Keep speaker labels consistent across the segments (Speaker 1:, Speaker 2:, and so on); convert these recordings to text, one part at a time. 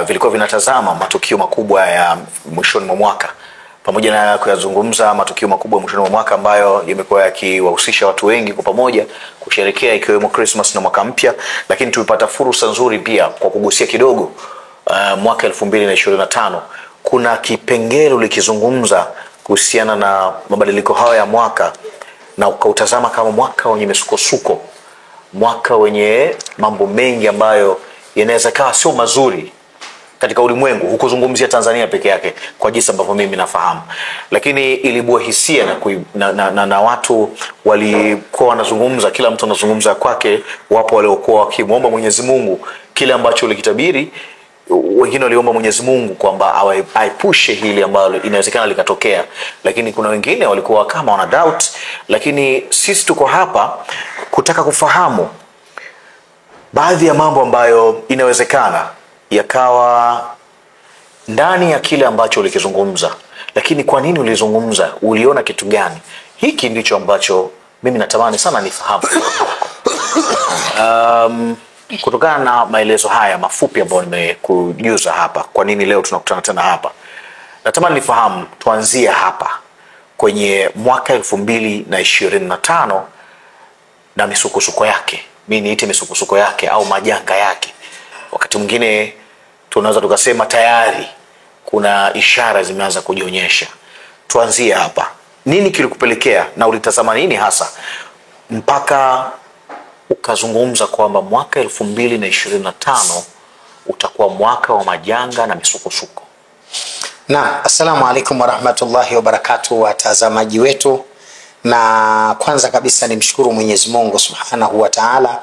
Speaker 1: vilikuwa vinatazama matukio makubwa ya mwishoni mwa mwaka, pamoja na kuyazungumza matukio makubwa mwishoni mwa mwaka ambayo yamekuwa yakiwahusisha watu wengi kwa pamoja kusherehekea, ikiwemo Christmas na mwaka mpya. Lakini tulipata fursa nzuri pia kwa kugusia kidogo mwaka 2025. Kuna kipengele likizungumza kuhusiana na mabadiliko hayo ya mwaka, na ukautazama kama mwaka wenye misukosuko, mwaka wenye mambo mengi ambayo yanaweza kawa sio mazuri katika ulimwengu. Hukuzungumzia Tanzania peke yake kwa jinsi ambavyo mimi nafahamu, lakini ilibua hisia na watu walikuwa wanazungumza, kila mtu anazungumza kwake. Wapo waliokuwa wakimuomba Mwenyezi Mungu kile ambacho ulikitabiiri, wengine waliomba Mwenyezi Mungu kwamba aepushe hili ambalo inawezekana likatokea, lakini kuna wengine walikuwa kama wana doubt. Lakini sisi tuko hapa kutaka kufahamu baadhi ya mambo ambayo inawezekana yakawa ndani ya kile ambacho ulikizungumza. Lakini kwa nini ulizungumza? Uliona kitu gani? Hiki ndicho ambacho mimi natamani sana nifahamu. Kutokana na maelezo haya mafupi ambayo nimekujuza hapa, kwa nini leo tunakutana tena hapa, natamani nifahamu, tuanzie hapa kwenye mwaka 2025 na misukosuko yake. Mimi niite misukosuko yake au majanga yake. Wakati mwingine tunaweza tukasema tayari kuna ishara zimeanza kujionyesha. Tuanzie hapa. Nini kilikupelekea na ulitazama nini hasa mpaka ukazungumza kwamba mwaka 2025 utakuwa mwaka wa majanga na misukosuko?
Speaker 2: Naam, assalamu alaikum warahmatullahi wabarakatuh, watazamaji wetu. Na kwanza kabisa nimshukuru Mwenyezi Mungu Subhanahu wa Ta'ala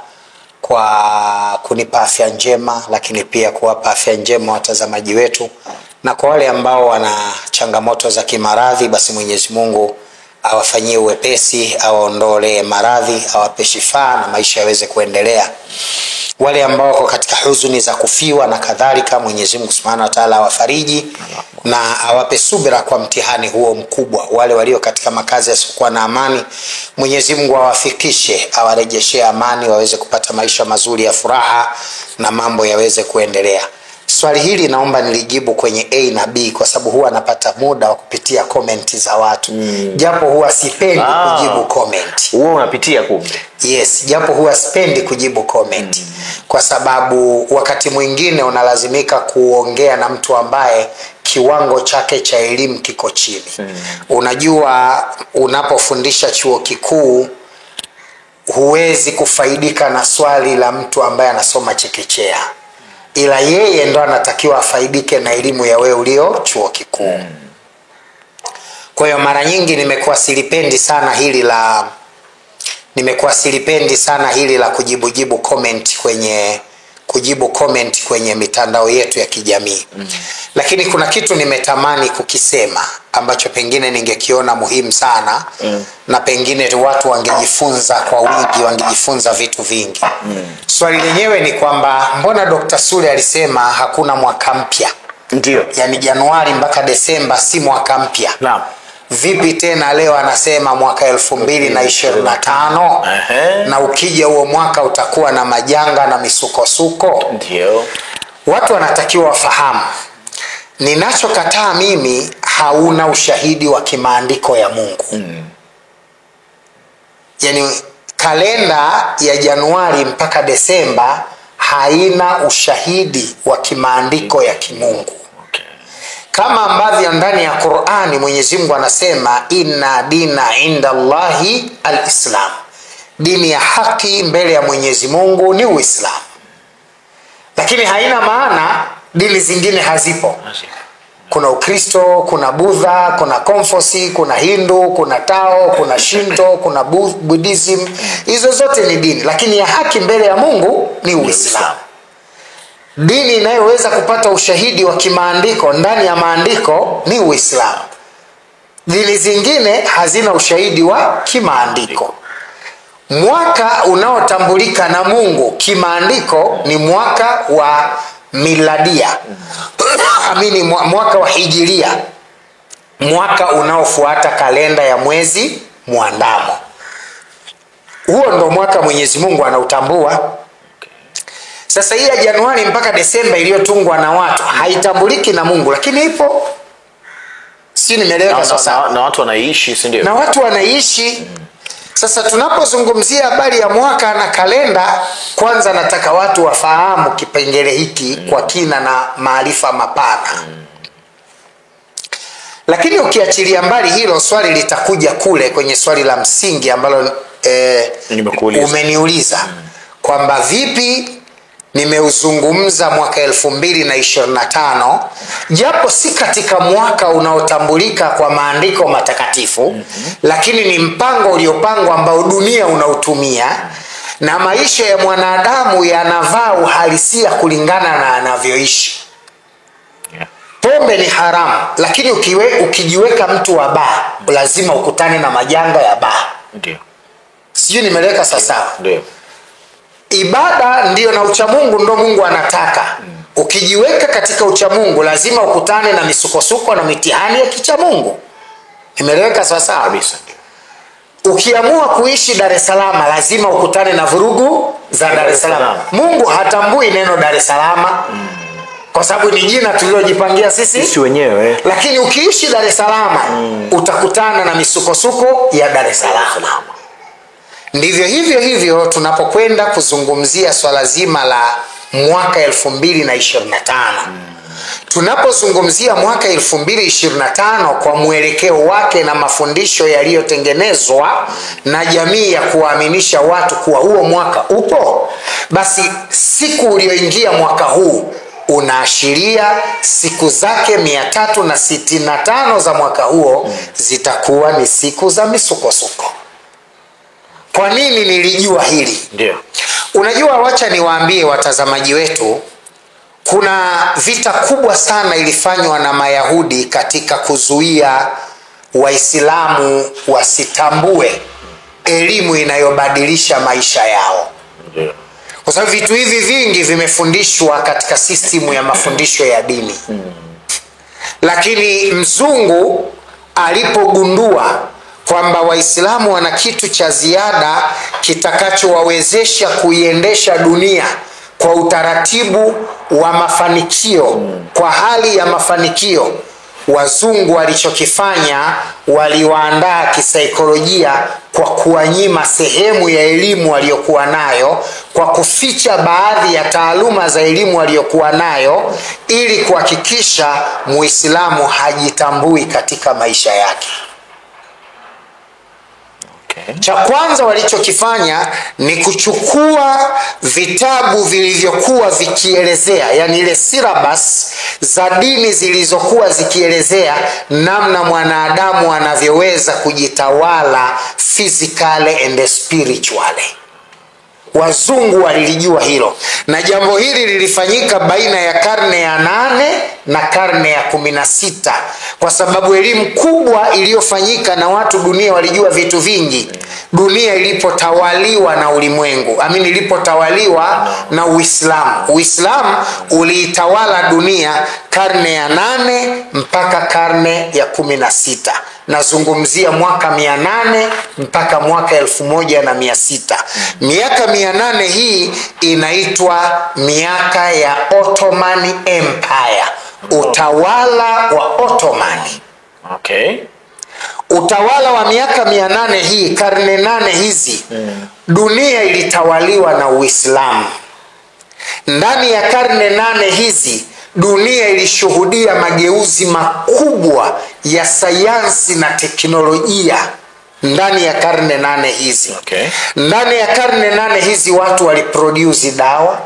Speaker 2: kwa kunipa afya njema, lakini pia kuwapa afya njema watazamaji wetu. Na kwa wale ambao wana changamoto za kimaradhi, basi Mwenyezi Mungu awafanyie uwepesi, awaondolee maradhi, awape shifa na maisha yaweze kuendelea. Wale ambao wako katika huzuni za kufiwa na kadhalika, Mwenyezi Mungu Subhanahu wa Ta'ala awafariji na awape subira kwa mtihani huo mkubwa. Wale walio katika makazi yasiyokuwa na amani, Mwenyezi Mungu awafikishe, awarejeshe amani, waweze kupata maisha mazuri ya furaha na mambo yaweze kuendelea. Swali hili naomba nilijibu kwenye A na B kwa sababu huwa napata muda wa kupitia comment za watu. Japo huwa sipendi kujibu comment.
Speaker 1: Wewe unapitia kumbe?
Speaker 2: Yes, japo huwa sipendi kujibu comment. Kwa sababu wakati mwingine unalazimika kuongea na mtu ambaye kiwango chake cha elimu kiko chini. Unajua, unapofundisha chuo kikuu huwezi kufaidika na swali la mtu ambaye anasoma chekechea, ila yeye ndo anatakiwa afaidike na elimu ya wewe ulio chuo kikuu. Kwa hiyo mara nyingi nimekuwa silipendi sana hili la kujibu comment kwenye mitandao yetu ya kijamii. Lakini kuna kitu nimetamani kukisema ambacho pengine ningekiona muhimu sana, na pengine watu wangejifunza kwa wingi, wangejifunza vitu vingi. Swali lenyewe ni kwamba mbona Dr. Sule alisema hakuna mwaka mpya?
Speaker 1: Ndio.
Speaker 2: Yani Januari mpaka Desemba si mwaka mpya.
Speaker 1: Naam.
Speaker 2: Vipi tena leo anasema mwaka 2025? Na ukija huo mwaka utakuwa na majanga na misukosuko?
Speaker 1: Ndio.
Speaker 2: Watu wanatakiwa wafahamu, ninachokataa mimi hauna ushahidi wa kimaandiko ya Mungu. Yani kalenda ya Januari mpaka Desemba haina ushahidi wa kimaandiko ya kimungu. Kama ambavyo ndani ya Qur'ani Mwenyezi Mungu anasema inna dina inda Allahi al-Islam, dini ya haki mbele ya Mwenyezi Mungu ni Uislamu. Lakini haina maana dini zingine hazipo. Kuna Ukristo, kuna Buddha, kuna Confucius, kuna Hindu, kuna Tao, kuna Shinto, kuna Buddhism. Hizo zote ni dini, lakini ya haki mbele ya Mungu ni Uislamu. Dini inayoweza kupata ushahidi wa kimaandiko ndani ya maandiko ni Uislamu. Dini zingine hazina ushahidi wa kimaandiko. Mwaka unaotambulika na Mungu kimaandiko ni mwaka wa miladia. Amini, mwaka wa hijiria, mwaka unaofuata kalenda ya mwezi muandamo. Huo ndo mwaka Mwenyezi Mungu anautambua. Sasa hii ya Januari mpaka Desemba iliyotungwa na watu haitambuliki na Mungu, lakini ipo. Si nimeeleweka sasa?
Speaker 1: Na watu wanaishi, si ndio?
Speaker 2: Na watu wanaishi. Sasa tunapozungumzia habari ya mwaka na kalenda, kwanza nataka watu wafahamu kipengele hiki kwa kina na maarifa mapana. Lakini ukiachilia mbali hilo, swali litakuja kule kwenye swali la msingi ambalo umeniuliza kwamba vipi nimeuzungumza mwaka 2025 japo si katika mwaka unaotambulika kwa maandiko matakatifu, lakini ni mpango uliopangwa ambao dunia unautumia, na maisha ya mwanadamu yanavaa uhalisia kulingana na anavyoishi. Pombe ni haramu, lakini ukijiweka mtu wa baa lazima ukutane na majanga ya baa.
Speaker 1: Ndio.
Speaker 2: Sijui nimeleka sasa?
Speaker 1: Ndio.
Speaker 2: Ibada ndio na uchamungu ndo Mungu anataka. Ukijiweka katika uchamungu lazima ukutane na misukosuko na mitihani ya kichamungu. Nimeleka sasa kabisa. Ukiamua kuishi Dar es Salaam lazima ukutane na vurugu za Dar es Salaam. Mungu hatambui neno Dar es Salaam. Kwa sababu ni jina tulilojipangia sisi
Speaker 1: wenyewe.
Speaker 2: Lakini ukiishi Dar es Salaam utakutana na misukosuko ya Dar es Salaam. Ndivyo hivyo tunapokwenda kuzungumzia swala zima la mwaka 2025. Tunapozungumzia mwaka 2025 kwa mwelekeo wake na mafundisho yaliyotengenezwa na jamii ya kuwaaminisha watu kuwa huo mwaka upo, basi siku ulioingia mwaka huu unaashiria siku zake 365 za mwaka huo zitakuwa ni siku za misukosuko. Kwa nini nilijua hili?
Speaker 1: Ndio.
Speaker 2: Unajua, wacha niwaambie watazamaji wetu, kuna vita kubwa sana ilifanywa na Mayahudi katika kuzuia Waislamu wasitambue elimu inayobadilisha maisha yao.
Speaker 1: Ndio.
Speaker 2: Kwa sababu vitu hivi vingi vimefundishwa katika sistimu ya mafundisho ya dini. Lakini mzungu alipogundua kwamba Waislamu wana kitu cha ziada kitakachowawezesha kuiendesha dunia kwa utaratibu wa mafanikio, kwa hali ya mafanikio, wazungu walichokifanya, waliwaandaa kisaikolojia kwa kuwanyima sehemu ya elimu waliokuwa nayo, kwa kuficha baadhi ya taaluma za elimu waliokuwa nayo, ili kuhakikisha Muislamu hajitambui katika maisha yake. Cha kwanza walichokifanya ni kuchukua vitabu vilivyokuwa vikielezea, yani ile syllabus za dini zilizokuwa zikielezea namna mwanadamu anavyoweza kujitawala physically and spiritually. Wazungu walilijua hilo, na jambo hili lilifanyika baina ya karne ya 8 na karne ya 16, kwa sababu elimu kubwa iliyofanyika na watu dunia walijua vitu vingi. Dunia ilipotawaliwa na ulimwengu, ilipotawaliwa na Uislamu. Uislamu uliitawala dunia karne ya 8 mpaka karne ya 16. Nazungumzia mwaka 800 mpaka mwaka 1600. Miaka 800 hii inaitwa miaka ya Ottoman Empire, utawala wa Ottomani.
Speaker 1: Okay.
Speaker 2: Utawala wa miaka 800 hii, karne 8 hizi, dunia ilitawaliwa na Uislamu. Ndani ya karne 8 hizi dunia ilishuhudia mageuzi makubwa ya sayansi na teknolojia ndani ya karne 8 hizi.
Speaker 1: Okay.
Speaker 2: Ndani ya karne 8 hizi watu waliproduce dawa.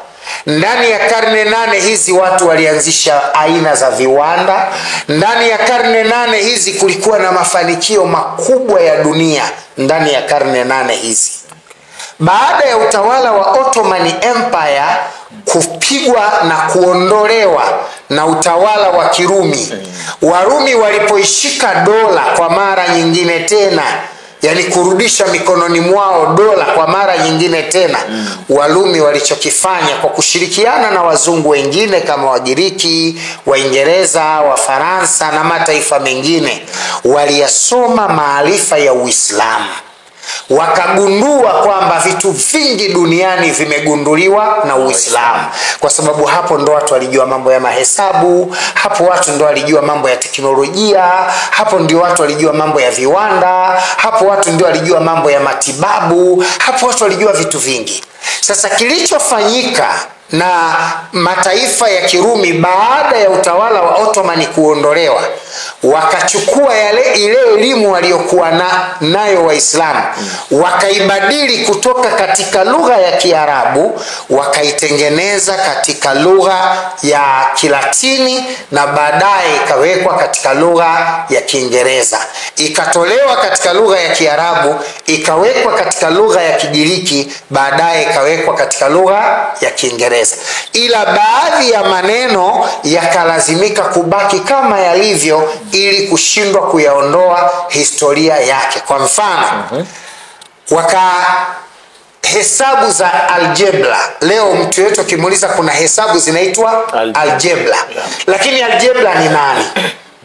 Speaker 2: Ndani ya karne 8 hizi watu walianzisha aina za viwanda. Ndani ya karne 8 hizi kulikuwa na mafanikio makubwa ya dunia ndani ya karne 8 hizi. Baada ya utawala wa Ottoman Empire kupigwa na kuondolewa na utawala wa Kirumi, Warumi walipoishika dola kwa mara nyingine tena, yani kurudisha mikononi mwao dola kwa mara nyingine tena, Warumi walichokifanya kwa kushirikiana na wazungu wengine kama Wagiriki, Waingereza, Wafaransa na mataifa mengine, waliyasoma maarifa ya Uislamu. wakagundua kwamba vitu vingi duniani vimegunduliwa na Uislamu, kwa sababu hapo ndo watu walijua mambo ya mahesabu, hapo watu ndo walijua mambo ya teknolojia, hapo ndio watu walijua mambo ya viwanda, hapo watu ndio walijua mambo ya matibabu, hapo watu walijua vitu vingi. Sasa kilichofanyika na mataifa ya Kirumi baada ya utawala wa Ottoman kuondolewa, wakachukua ile elimu waliokuwa nayo Waislamu, wakaibadili kutoka katika lugha ya Kiarabu, wakaitengeneza katika lugha ya Kilatini, na baadaye ikawekwa katika lugha ya Kiingereza. Ikatolewa katika lugha ya Kiarabu, ikawekwa katika lugha ya Kigiriki, baadaye ikawekwa katika lugha ya Kiingereza. Ila baadhi ya maneno yakalazimika kubaki kama yalivyo ili kushindwa kuyaondoa historia yake. Kwa mfano, hesabu za algebra. Leo mtu yetu akimuuliza kuna hesabu zinaitwa algebra. Lakini algebra ni nani?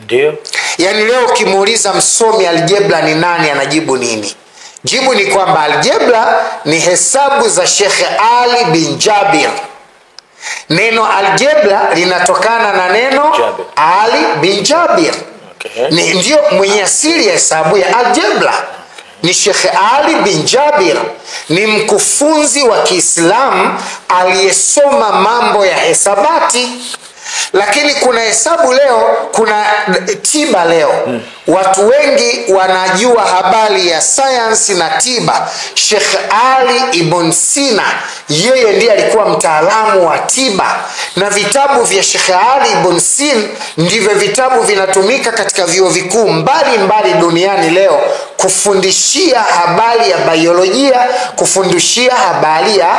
Speaker 1: Ndio.
Speaker 2: Yaani leo ukimuuliza msomi algebra ni nani, anajibu nini? Jibu ni kwamba algebra ni hesabu za Sheikh Ali bin Jabir. Neno algebra linatokana na neno Ali bin Jabir. Ndio mwenye asili ya hesabu ya algebra ni Sheikh Ali bin Jabir. Ni mkufunzi wa Kiislamu aliyesoma mambo ya hesabati. Lakini kuna hesabu leo, kuna tiba leo. Watu wengi wanajua habari ya sayansi na tiba. Sheikh Ali ibn Sina, yeye ndiye alikuwa mtaalamu wa tiba, na vitabu vya Sheikh Ali ibn Sina ndivyo vitabu vinatumika katika vyuo vikuu mbalimbali duniani leo kufundishia habari ya biolojia, kufundishia habari ya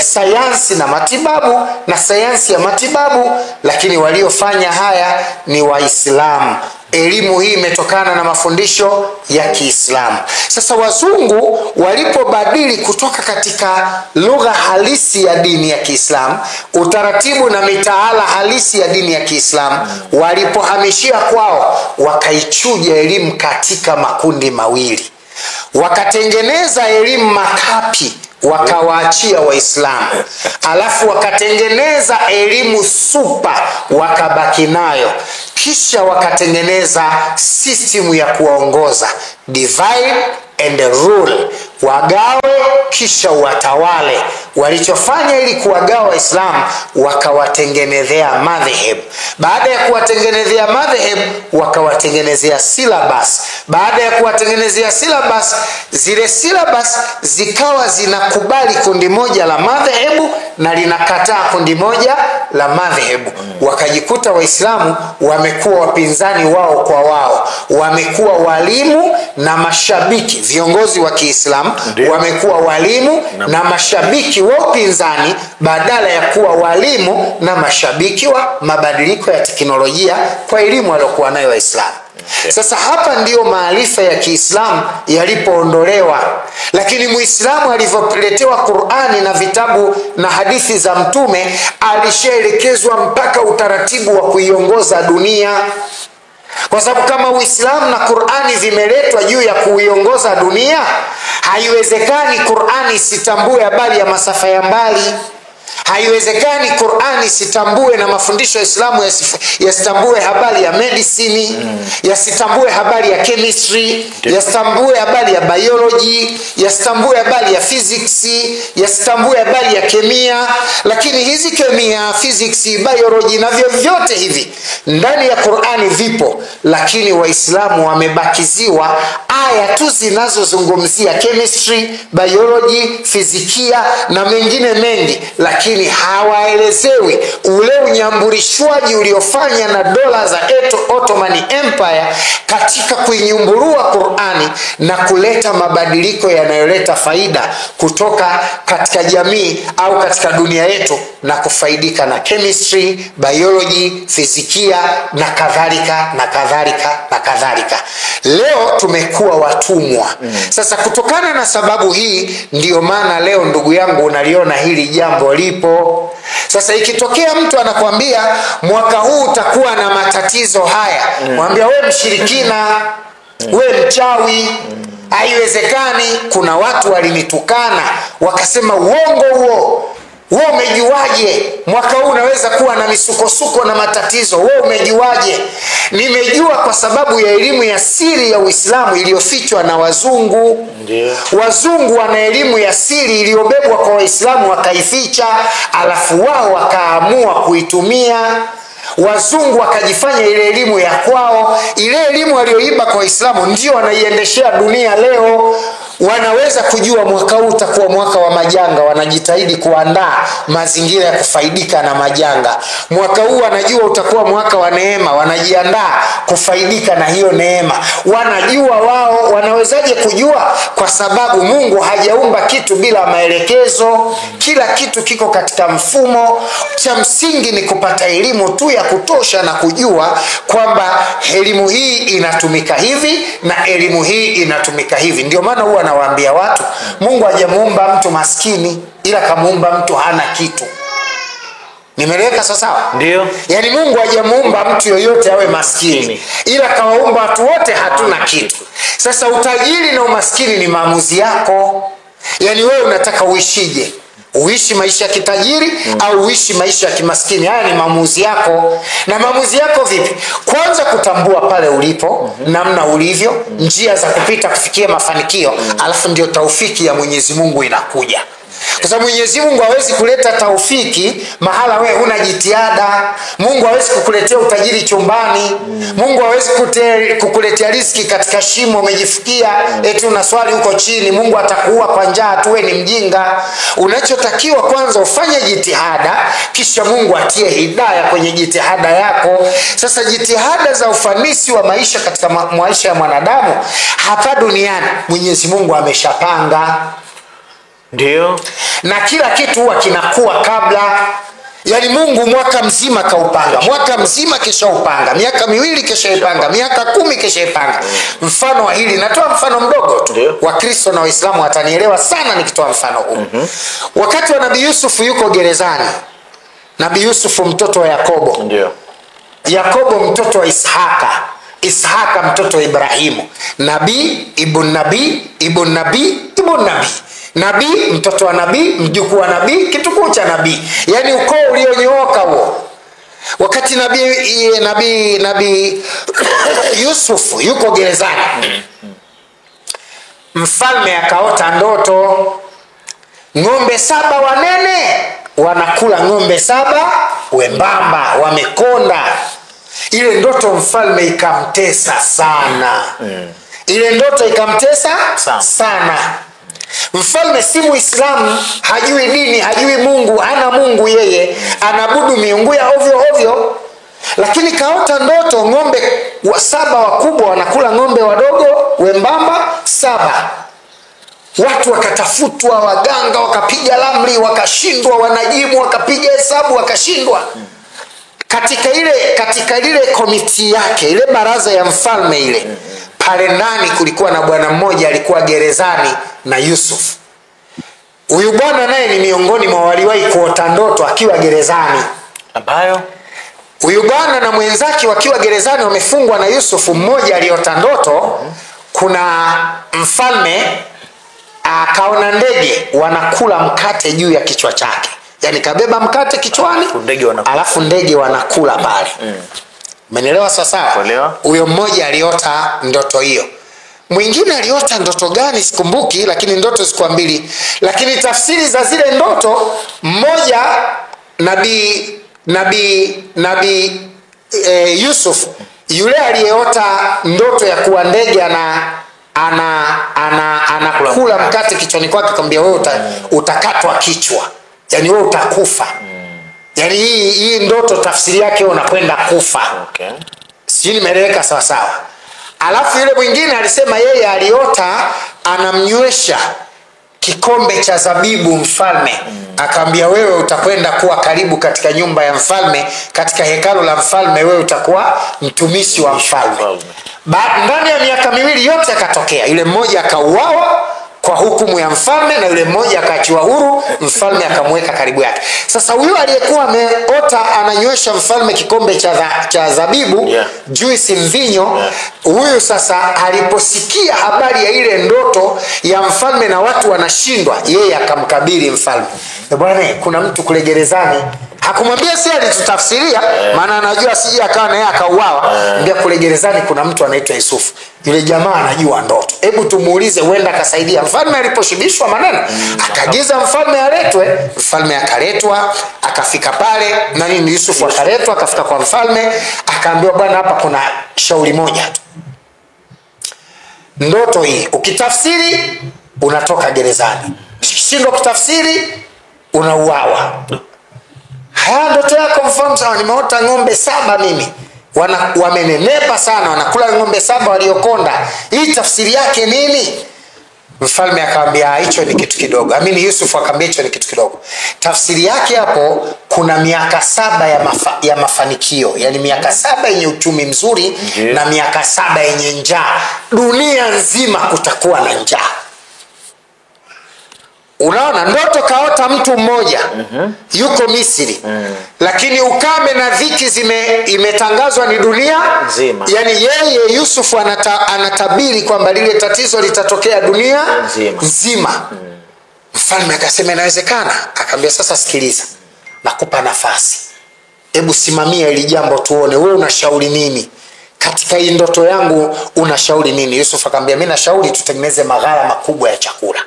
Speaker 2: sayansi na matibabu na sayansi ya matibabu. Lakini waliofanya haya ni Waislamu. Elimu hii imetokana na mafundisho ya Kiislamu. Sasa wazungu walipobadili kutoka katika lugha halisi ya dini ya Kiislamu, utaratibu na mitaala halisi ya dini ya Kiislamu, walipohamishia kwao, wakaichuja elimu katika makundi mawili. Wakatengeneza elimu makapi, wakawaachia Waislamu. Alafu wakatengeneza elimu super, wakabaki nayo. Kisha wakatengeneza system ya kuongoza, divide and rule, wagawe kisha watawale. Walichofanya ili kuwagawa Waislamu, wakawatengenezea madhehebu. Baada ya kuwatengenezea madhehebu, wakawatengenezea syllabus. Baada ya kuwatengenezea syllabus, zile syllabus zikawa zinakubali kundi moja la madhehebu na linakataa kundi moja la madhehebu. Wakajikuta Waislamu wamekuwa wapinzani wao kwa wao, wamekuwa walimu na mashabiki. Viongozi wa Kiislamu wamekuwa walimu na mashabiki wa upinzani badala ya kuwa walimu na mashabiki wa mabadiliko ya teknolojia kwa elimu waliokuwa nayo Waislamu. Sasa hapa ndio maarifa ya Kiislamu yalipoondolewa. Lakini Muislamu alivyoletewa Qur'ani na vitabu na hadithi za Mtume, alishaelekezwa mpaka utaratibu wa kuiongoza dunia. Kwa sababu kama Uislamu na Qur'ani vimeletwa juu ya kuiongoza dunia, haiwezekani Qur'ani sitambue habari ya masafa ya mbali. Haiwezekani Qur'ani sitambue na mafundisho ya Islamu yasitambue habari ya medicine, yasitambue habari ya chemistry, yasitambue habari ya biology, yasitambue habari ya physics, yasitambue habari ya kemia. Lakini hizi kemia, physics, biology na vyote hivi ndani ya Qur'ani vipo, lakini Waislamu wamebakiziwa aya tu zinazozungumzia chemistry, biology, fizikia na mengine mengi, lakini hawaelezewi ule unyamburishwaji uliofanya na dola za Ottoman Empire katika kuinyumburua Qur'ani na kuleta mabadiliko yanayoleta faida kutoka katika jamii au katika dunia yetu, na kufaidika na chemistry, biology, fizikia na kadhalika na kadhalika na kadhalika. Leo tumekuwa watumwa. Sasa kutokana na sababu hii, ndiyo maana leo ndugu yangu unaliona hili jambo lipo. Sasa ikitokea mtu anakuambia mwaka huu utakuwa na matatizo haya, mwambia wewe mshirikina, wewe mchawi, Haiwezekani. Kuna watu walinitukana wakasema uongo huo. Wewe umejuaje? Mwaka huu unaweza kuwa na misukosuko na matatizo. Wewe umejuaje? Nimejua kwa sababu ya elimu ya siri ya Uislamu iliyofichwa na wazungu. Wazungu wana elimu ya siri iliyobebwa kwa Waislamu wakaificha, alafu wao wakaamua kuitumia. Wazungu wakajifanya ile elimu ya kwao. Ile elimu walioiba kwa Waislamu ndio wanaiendeshea dunia leo. Wanaweza kujua mwaka huu utakuwa mwaka wa majanga, wanajitahidi kuandaa mazingira ya kufaidika na majanga. Mwaka huu wanajua utakuwa mwaka wa neema, wanajiandaa kufaidika na hiyo neema. Wanajua wao. Wanawezaje kujua? Kwa sababu Mungu hajaumba kitu bila maelekezo. Kila kitu kiko katika mfumo. Cha msingi ni kupata elimu tu ya kutosha na kujua kwamba elimu hii inatumika hivi na elimu hii inatumika hivi. Ndio maana huwa nawaambia watu, Mungu hajamuumba mtu maskini, ila kamuumba mtu hana kitu. Nimeleweka sawa?
Speaker 1: Ndio.
Speaker 2: Yaani Mungu hajamuumba mtu yoyote awe maskini, ila kawaumba watu wote hatuna kitu. Sasa utajiri na umaskini ni maamuzi yako. Yaani wewe unataka uishije? Uishi maisha ya kitajiri au uishi maisha ya kimaskini? Haya ni maamuzi yako. Na maamuzi yako vipi? Kwanza kutambua pale ulipo, namna ulivyo, njia za kupita kufikia mafanikio, alafu ndio taufiki ya Mwenyezi Mungu inakuja. Kwa sababu Mwenyezi Mungu hawezi kuleta taufiki mahala wewe huna jitihada. Mungu hawezi kukuletea utajiri chumbani. Mungu hawezi kukuletea riziki katika shimo umejifikia eti unaswali huko chini. Mungu atakuua kwa njaa tu, wewe ni mjinga. Unachotakiwa kwanza ufanye jitihada, kisha Mungu atie hidayah kwenye jitihada yako. Sasa jitihada za ufanisi wa maisha katika maisha ya mwanadamu hapa duniani Mwenyezi Mungu ameshapanga.
Speaker 1: Ndio.
Speaker 2: Na kila kitu huwa kinakuwa kabla. Yaani Mungu mwaka mzima kaupanga. Mwaka mzima kesha upanga. Miaka miwili kesha ipanga. Miaka 10 kesha ipanga. Mfano wa hili, natoa mfano mdogo tu. Wakristo na Waislamu watanielewa sana nikitoa mfano huu. Wakati wa Nabii Yusuf yuko gerezani. Nabii Yusuf mtoto wa Yakobo.
Speaker 1: Ndio.
Speaker 2: Yakobo mtoto wa Ishaka. Ishaka mtoto wa Ibrahimu. Nabii, ibn nabii, ibn nabii, ibn nabii. Nabii, mtoto wa nabii, mjukuu wa nabii, kitukuu cha nabii. Yaani ukoo ulionyooka huo. Wakati nabii Yusuf yuko gerezani, mfalme akaota ndoto. Ng'ombe 7 wanene wanakula ng'ombe 7 wembamba wamekonda. Ile ndoto mfalme ikamtesa sana. Ile ndoto ikamtesa sana. Mfalme si Muislamu, hajui dini, hajui Mungu, hana Mungu yeye, anabudu miungu ya ovyo ovyo. Lakini kaota ndoto ng'ombe 7 wakubwa wanakula ng'ombe wadogo wembamba 7. Watu wakatafutwa, waganga wakapiga ramli wakashindwa, wanajimu wakapiga hesabu wakashindwa. Katika ile komiti yake, ile baraza ya mfalme ile, pale ndani kulikuwa na bwana mmoja alikuwa gerezani na Yusuf. Huyu bwana naye ni miongoni mwa waliwahi kuota ndoto akiwa gerezani.
Speaker 1: Ambayo
Speaker 2: huyu bwana na mwenzake wakiwa gerezani wamefungwa na Yusuf, mmoja aliota ndoto kuna mfalme akaona ndege wanakula mkate juu ya kichwa chake. Yaani kabeba mkate kichwani, alafu ndege wanakula pale. Umenielewa sasa? Huyo mmoja aliota ndoto hiyo. Mwingine aliota ndoto gani sikumbuki, lakini ndoto zilikuwa mbili. Lakini tafsiri za zile ndoto, mmoja nabii Yusuf, yule aliyeota ndoto ya kuwa ndege anakula mkate kichwani kwake, akamwambia wewe utakatwa kichwa. Yaani wewe utakufa. Yaani hii ndoto tafsiri yake unakwenda kufa.
Speaker 1: Okay.
Speaker 2: Sijui nimeeleweka sawa sawa. Alafu yule mwingine alisema yeye aliota anamnywesha kikombe cha zabibu mfalme. Akamwambia wewe utakwenda kuwa karibu katika nyumba ya mfalme, katika hekalu la mfalme, wewe utakuwa mtumishi wa mfalme. Ndani ya miaka miwili yote akatokea. Yule mmoja akauawa kwa hukumu ya mfalme, na yule mmoja akaachiwa huru, mfalme akamweka karibu yake. Sasa huyo aliyekuwa ameota ananywesha mfalme kikombe cha zabibu, juice, mvinyo, huyu sasa aliposikia habari ya ile ndoto ya mfalme na watu wanashindwa, yeye akamkabili mfalme. Bwana, kuna mtu kule gerezani. Hakumwambia si alitutafsiria, maana anajua sije akawa na yeye akauawa. Mbia kule gerezani kuna mtu anaitwa Yusufu. Yule jamaa anajua ndoto. Hebu tumuulize, huenda akasaidia. Mfalme aliposhibishwa maneno, akaagiza mfalme aletwe. Mfalme akaletwa, akafika pale, na nini, Yusufu akaletwa, akafika kwa mfalme, akaambiwa, bwana, hapa kuna shauri moja tu. Ndoto hii ukitafsiri unatoka gerezani. Shindwa kutafsiri unauawa. Haya, ndoto yako mfalme. Sawa, nimeota ng'ombe 7 mimi. Wamenenepa sana, wanakula ng'ombe 7 waliokonda. Hii tafsiri yake nini? Mfalme akamwambia hicho ni kitu kidogo. Amini Yusuf akamwambia hicho ni kitu kidogo. Tafsiri yake hapo, kuna miaka 7 ya mafanikio. Yaani miaka 7 yenye uchumi mzuri, na miaka 7 yenye njaa. Dunia nzima kutakuwa na njaa. Unaona, ndoto kaota mtu mmoja yuko Misri, lakini ukame na dhiki imetangazwa ni dunia nzima. Yani yeye Yusuf anatabiri kwamba lile tatizo litatokea dunia nzima. Mfalme akasema inawezekana. Akamwambia, sasa sikiliza, nakupa nafasi, hebu simamia ili jambo tuone, wewe unashauri nini katika hii ndoto yangu, unashauri nini? Yusuf akamwambia, mimi nashauri tutengeneze maghala makubwa ya chakula.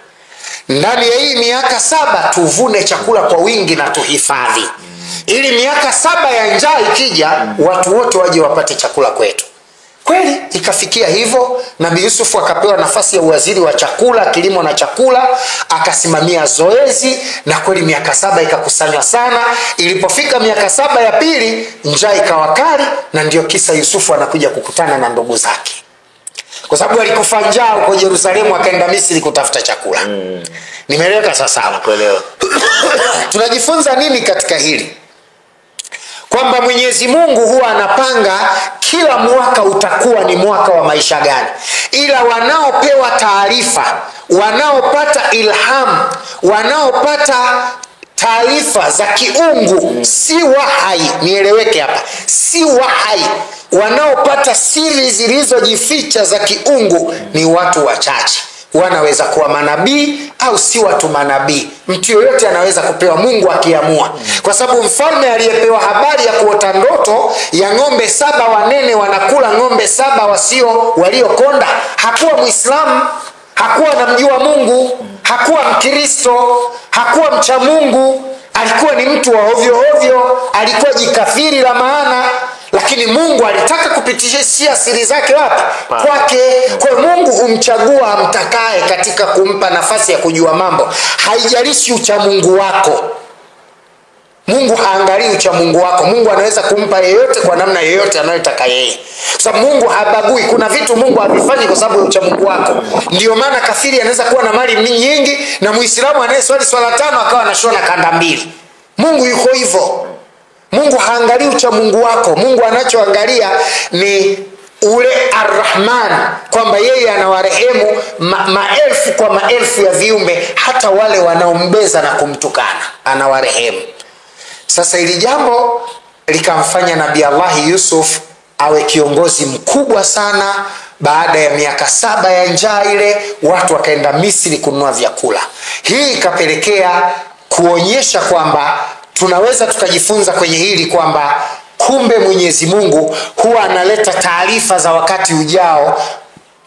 Speaker 2: Ndani ya hii miaka 7 tuvune chakula kwa wingi na tuhifadhi, ili miaka 7 ya njaa ikija, watu wote waje wapate chakula kwetu. Kweli ikafikia hivyo. Nabii Yusuf akapewa nafasi ya waziri wa chakula, kilimo na chakula, akasimamia zoezi, na kweli miaka 7 ikakusanywa sana. Ilipofika miaka 7 ya pili, njaa ikawa kali, na ndio kisa Yusuf anakuja kukutana na ndugu zake. Kwa sababu alikufa njaa huko Yerusalemu, akaenda Misri kutafuta chakula. Nimeeleweka sasa?
Speaker 1: Nakuelewa.
Speaker 2: Tunajifunza nini katika hili? Kwamba Mwenyezi Mungu huwa anapanga kila mwaka utakuwa ni mwaka wa maisha gani. Ila wanaopewa taarifa, wanaopata ilham, wanaopata taarifa za kiungu, si wahai, nieleweke hapa, si wahai, wanaopata siri zilizojificha za kiungu ni watu wachache. Wanaweza kuwa manabii au si watu manabii. Mtu yoyote anaweza kupewa, Mungu akiamua. Kwa sababu mfalme aliyepewa habari ya kuota ndoto ya ng'ombe 7 wanene wanakula ng'ombe 7 waliokonda, hakuwa Muislamu, hakuwa anamjua Mungu, hakuwa Mkristo, hakuwa mcha Mungu, alikuwa ni mtu wa ovyo ovyo, alikuwa jikafiri la maana. Lakini Mungu alitaka kupitishia siri zake wapi? Kwake. Kwa Mungu humchagua amtakaye katika kumpa nafasi ya kujua mambo. Haijalishi uchamungu wako. Mungu haangalii uchamungu wako. Mungu anaweza kumpa yeyote kwa namna yeyote anayotaka yeye. Kwa sababu Mungu habagui. Kuna vitu Mungu havifanyi kwa sababu ya uchamungu wako. Ndio maana kafiri anaweza kuwa na mali nyingi, na Muislamu anayeswali swala 5 akawa anashona kanda 2. Mungu yuko hivyo. Mungu haangalii uchamungu wako. Mungu anachoangalia ni ule Ar-Rahman, kwamba yeye anawarehemu maelfu kwa maelfu ya viumbe, hata wale wanaombeza na kumtukana anawarehemu. Sasa hili jambo likamfanya Nabii Allah Yusuf awe kiongozi mkubwa sana. Baada ya miaka 7 ya njaa ile, watu wakaenda Misri kununua vyakula. Hii ikapelekea kuonyesha kwamba tunaweza tukajifunza kwenye hili kwamba kumbe Mwenyezi Mungu huwa analeta taarifa za wakati ujao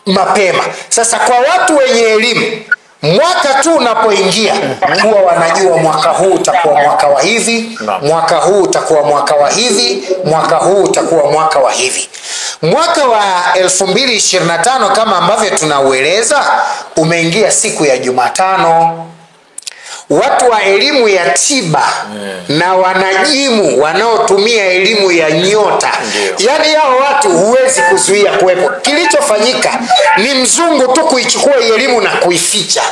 Speaker 2: mapema. Sasa kwa watu wenye elimu, mwaka tu unapoingia huwa wanajua mwaka huu utakuwa mwaka wa hivi, mwaka huu utakuwa mwaka wa hivi, mwaka huu utakuwa mwaka wa hivi. Mwaka wa 2025 kama ambavyo tunaueleza umeingia siku ya Jumatano. Watu wa elimu ya tiba na wanajimu wanaotumia elimu ya nyota, yani hao watu huwezi kuzuia kuwepo. Kilichofanyika ni mzungu tu kuichukua elimu na kuificha,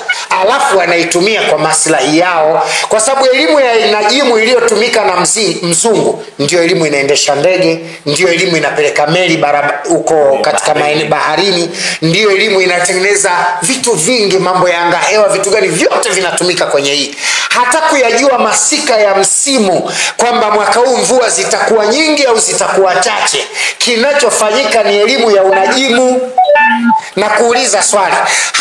Speaker 2: alafu wanaitumia kwa maslahi yao. Kwa sababu elimu ya najimu iliyotumika na mzungu ndio elimu inaendesha ndege, ndio elimu inapeleka meli huko katika maeneo baharini, ndio elimu inatengeneza vitu vingi, mambo ya anga hewa, vitu gani vyote vinatumika kwenye hii. Hata kuyajua masika ya msimu kwamba mwaka huu mvua zitakuwa nyingi au zitakuwa chache, kinachofanyika ni elimu ya unajimu. Na kuuliza swali,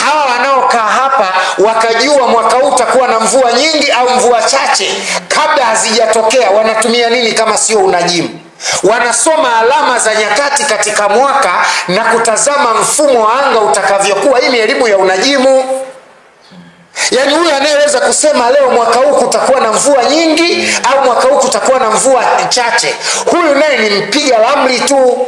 Speaker 2: hawa wanaokaa hapa wakajua mwaka huu utakuwa na mvua nyingi au mvua chache kabla hazijatokea, wanatumia nini kama sio unajimu? Wanasoma alama za nyakati katika mwaka na kutazama mfumo wa anga utakavyokuwa. Hii ni elimu ya unajimu. Yaani huyu anayeweza kusema leo mwaka huu kutakuwa na mvua nyingi au mwaka huu kutakuwa na mvua chache, huyu naye ni mpiga ramli tu.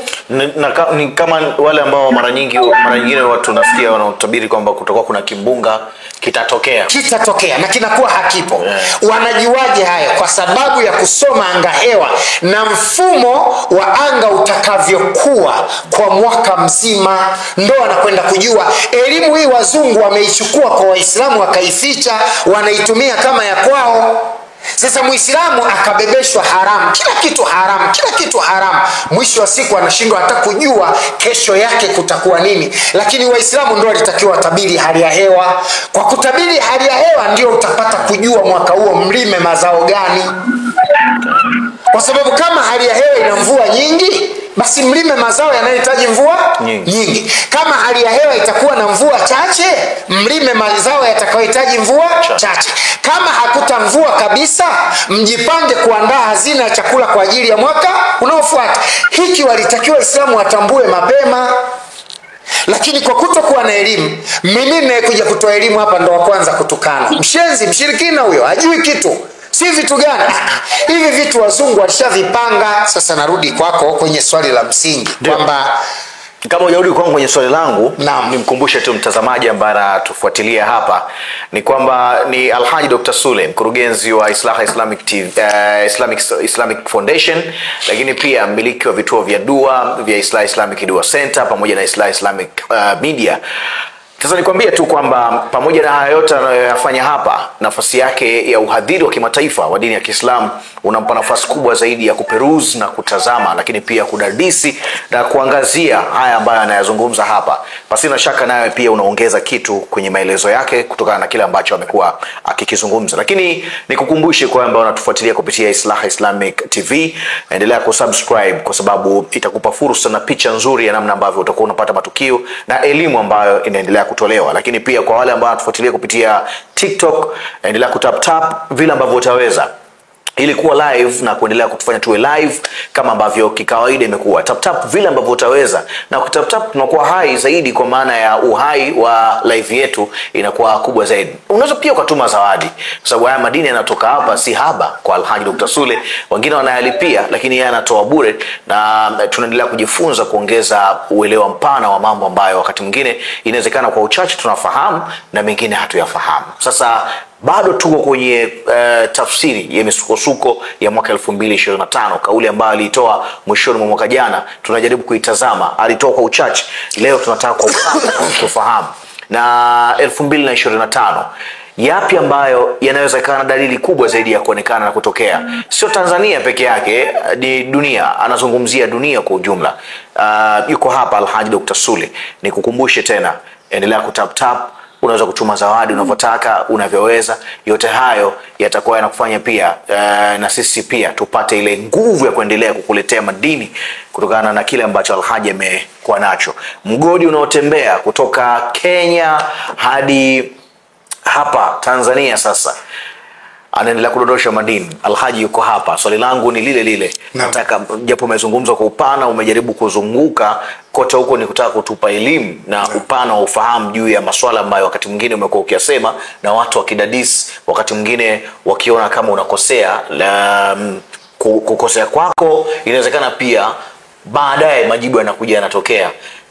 Speaker 1: Ni kama wale ambao mara nyingine watu nasikia wanatabiri kwamba kutakuwa kuna kimbunga kitatokea na kinakuwa hakipo. Wanajiwaje hayo? Kwa sababu ya kusoma anga hewa na mfumo wa anga utakavyokuwa kwa mwaka mzima, ndo wanakwenda kujua. Elimu hii wazungu wameichukua kwa Waislamu wakaificha, wanaitumia kama ya kwao. Sasa Muislamu akabebeshwa haramu, kila kitu haramu. Mwisho wa siku anashindwa hata kujua kesho yake kutakuwa nini. Lakini Waislamu ndio walitakiwa tabiri hali ya hewa. Kwa kutabiri hali ya hewa ndio utapata kujua mwaka huo mlime mazao gani. Kwa sababu kama hali ya hewa ina mvua nyingi, basi mlime mazao yanayohitaji mvua nyingi. Kama hali ya hewa itakuwa na mvua chache, mlime mazao yatakayohitaji mvua chache. Kama hakuta mvua kabisa, mjipange kuandaa hazina ya chakula kwa ajili ya mwaka unaofuata. Hiki walitakiwa Waislamu watambue mapema. Lakini kwa kutokuwa na elimu, mimi ninayekuja kutoa elimu hapa ndo wa kwanza kutukana. Mshenzi, mshirikina huyo, hajui kitu. Si vitu gani? Hivi vitu wazungu walishavipanga. Sasa narudi kwako kwenye swali la msingi kwamba kama hujarudi kwangu kwenye swali langu, nimkumbushe tu mtazamaji ambaye anatufuatilia hapa ni kwamba ni Alhaji Dr. Sule, mkurugenzi wa Islaha Islamic Foundation, lakini pia mmiliki wa vituo vya dua vya Islaha Islamic Dua Center pamoja na Islaha Islamic Media. Sasa nikwambie tu kwamba pamoja na haya yote anayoyafanya hapa, nafasi yake ya uhadhiri wa kimataifa wa dini ya Kiislamu unampa nafasi kubwa zaidi ya kuperuzi na kutazama, lakini pia kudadisi na kuangazia haya ambayo anayazungumza hapa. Pasina shaka nawe pia unaongeza kitu kwenye maelezo yake kutokana na kile ambacho amekuwa akikizungumza. Lakini nikukumbushe kwamba unatufuatilia kupitia Islaha Islamic TV, endelea kusubscribe kwa sababu itakupa fursa na picha nzuri ya namna ambavyo utakuwa unapata matukio na elimu ambayo inaendelea kutolewa. Lakini pia kwa wale ambao wanatufuatilia kupitia TikTok, endelea kutap vile ambavyo utaweza ili kuwa live na kuendelea kutufanya tuwe live kama ambavyo kikawaida imekuwa. Tap vile ambavyo utaweza, na ukitap tunakuwa hai zaidi, kwa maana ya uhai wa live yetu inakuwa kubwa zaidi. Unaweza pia ukatuma zawadi, kwa sababu haya madini yanatoka hapa si haba kwa Alhaji Dr. Sule. Wengine wanayalipia, lakini yeye anatoa bure, na tunaendelea kujifunza kuongeza uelewa mpana wa mambo ambayo wakati mwingine inawezekana kwa uchache tunafahamu na mengine hatuyafahamu. Sasa bado tuko kwenye tafsiri ya misukosuko ya mwaka 2025, kauli ambayo alitoa mwishoni mwa mwaka jana. Tunajaribu kuitazama, alitoa kwa uchache, leo tunataka kwa kufahamu. Na 2025 yapi ambayo yanawezekana dalili kubwa zaidi ya kuonekana na kutokea? Sio Tanzania peke yake, ni dunia. Anazungumzia dunia kwa ujumla. Yuko hapa Alhaji Dr. Sule. Nikukumbushe tena, endelea kutap. Unaweza kutuma zawadi unavyotaka, unavyoweza. Yote hayo yatakuwa yanakufanya pia na sisi pia tupate ile nguvu ya kuendelea kukuletea madini kutokana na kile ambacho Alhaji amekuwa nacho. Mgodi unaotembea kutoka Kenya hadi hapa Tanzania sasa anaendelea kudondosha madini. Alhaji yuko hapa. Swali langu ni lile. Nataka, japo umezungumza kwa upana, umejaribu kuzunguka kote huko, ni kutaka kutupa elimu na upana wa ufahamu juu ya masuala ambayo wakati mwingine umekuwa ukiyasema na watu wakidadisi, wakati mwingine wakiona kama unakosea. Kukosea kwako inawezekana pia baadaye majibu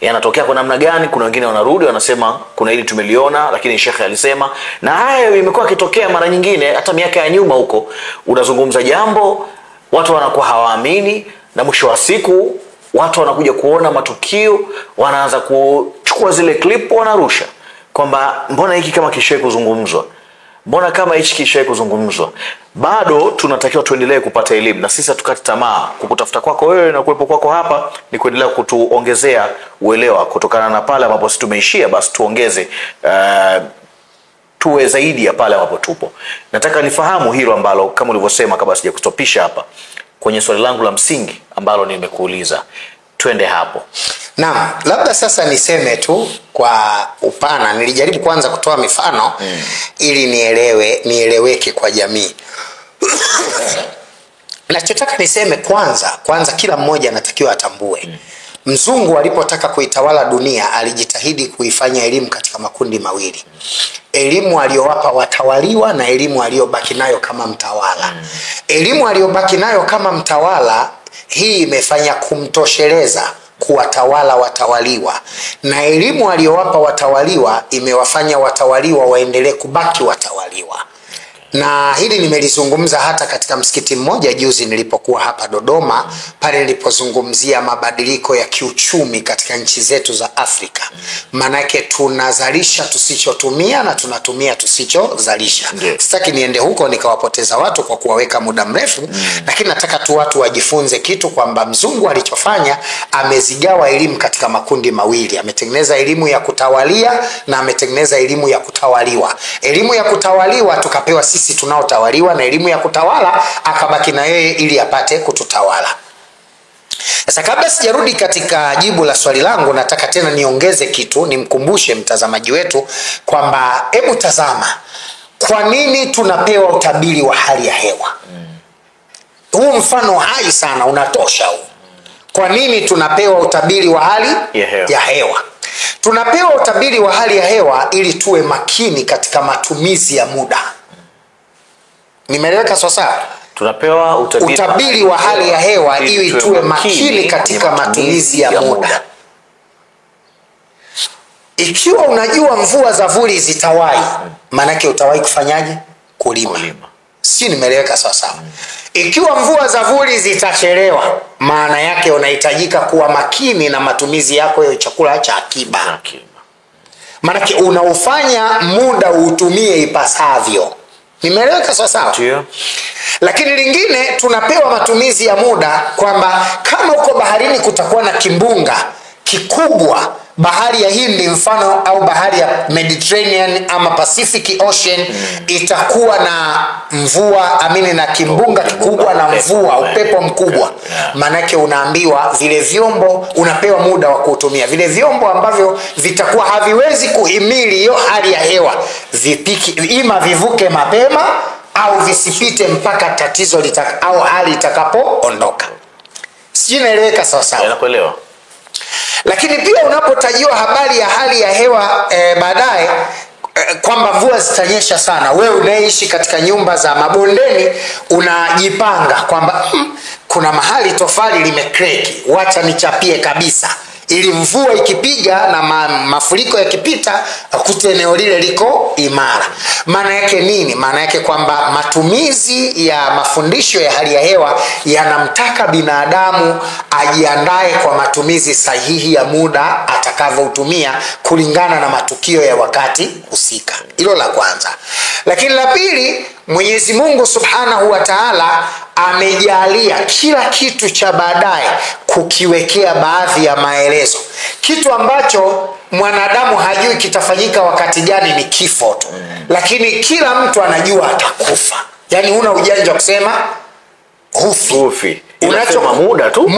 Speaker 1: yanatokea kwa namna gani. Kuna wengine wanarudi wanasema kuna hili tumeliona, lakini shekhe alisema. Na haya imekuwa kitokea mara nyingine hata miaka ya nyuma huko. Unazungumza jambo, watu wanakuwa hawaamini, na mwisho wa siku watu wanakuja kuona matukio, wanaanza kuchukua zile clip wanarusha kwamba mbona hiki kama kishawahi kuzungumzwa. mbona kama hichi kishawahi kuzungumzwa? Bado tunatakiwa tuendelee kupata elimu, na sisi tukati tamaa. Kukutafuta kwako wewe na kuwepo kwako hapa ni kuendelea kutuongezea uelewa. Kutokana na pale ambapo sisi tumeishia, basi tuongeze tuwe zaidi ya pale ambapo tupo. Nataka nifahamu hilo ambalo kama ulivyosema, kabla sija kustopisha hapa kwenye swali langu la msingi ambalo nimekuuliza. Twende hapo.
Speaker 2: Naam, labda sasa niseme tu kwa upana. Nilijaribu kwanza kutoa mifano ili nieleweke kwa jamii. Nachotaka niseme kwanza kila mmoja anatakiwa atambue. Mzungu alipotaka kuitawala dunia alijitahidi kuifanya elimu katika makundi mawili. Elimu aliyowapa watawaliwa na elimu aliyobaki nayo kama mtawala. Elimu aliyobaki nayo kama mtawala, hii imefanya kumtosheleza kuwatawala watawaliwa, na elimu aliyowapa watawaliwa imewafanya watawaliwa waendelee kubaki watawaliwa. Na hili nimelizungumza hata katika msikiti mmoja juzi nilipokuwa hapa Dodoma, pale nilipozungumzia mabadiliko ya kiuchumi katika nchi zetu za Afrika. Manake tunazalisha tusichotumia na tunatumia tusichozalisha. Sitaki niende huko nikawapoteza watu kwa kuwaweka muda mrefu, lakini nataka tu watu wajifunze kitu kwamba mzungu alichofanya, amezigawa elimu katika makundi mawili. Ametengeneza elimu ya kutawalia na ametengeneza elimu ya kutawaliwa. Elimu ya kutawaliwa tukapewa sisi tunaotawaliwa, na elimu ya kutawala akabaki na yeye ili apate kututawala. Sasa kabla sijarudi katika jibu la swali langu, nataka tena niongeze kitu, nimkumbushe mtazamaji wetu kwamba hebu tazama, kwa nini tunapewa utabiri wa hali ya hewa? Huu mfano hai sana unatosha huu. Kwa nini tunapewa utabiri wa hali ya hewa? Tunapewa utabiri wa hali ya hewa ili tuwe makini katika matumizi ya muda. Nimeeleweka sawa? Tunapewa utabiri wa hali ya hewa ili tuwe makini katika matumizi ya muda. Ikiwa unajua mvua za vuli zitawahi, manake utawahi kufanyaje? Kulima. Si nimeeleweka sawa? Ikiwa mvua za vuli zitachelewa, maana yake unahitajika kuwa makini na matumizi yako ya chakula cha akiba. Manake unaufanya muda utumie ipasavyo. Nimeeleweka sawa? Ndio. Lakini lingine, tunapewa matumizi ya muda kwamba kama uko baharini kutakuwa na kimbunga kikubwa, bahari ya Hindi mfano au bahari ya Mediterranean ama Pacific Ocean, itakuwa na mvua na kimbunga kikubwa na mvua, upepo mkubwa. Manake unaambiwa vile vyombo, unapewa muda wa kutumia vile vyombo ambavyo vitakuwa haviwezi kuhimili hiyo hali ya hewa, ima vivuke mapema au visipite mpaka tatizo au hali itakapoondoka. Sijui naeleweka sawa?
Speaker 1: Nakuelewa.
Speaker 2: Lakini pia unapotajiwa habari ya hali ya hewa baadaye kwamba mvua zitanyesha sana, wewe unaishi katika nyumba za mabondeni unajipanga kwamba kuna mahali tofali limekreki, wacha nichapie kabisa ili mvua ikipiga na mafuriko yakipita akute eneo lile liko imara. Maana yake nini? Maana yake kwamba matumizi ya mafundisho ya hali ya hewa yanamtaka binadamu ajiandae kwa matumizi sahihi ya muda atakavyotumia kulingana na matukio ya wakati husika. Hilo la kwanza. Lakini la pili, Mwenyezi Mungu Subhanahu wa Ta'ala amejalia kila kitu cha baadaye kukiwekea baadhi ya maelezo. Kitu ambacho mwanadamu hajui kitafanyika wakati gani ni kifo tu. Lakini kila mtu anajua atakufa. Yaani huna ujanja kusema hufi. Unachoma muda tu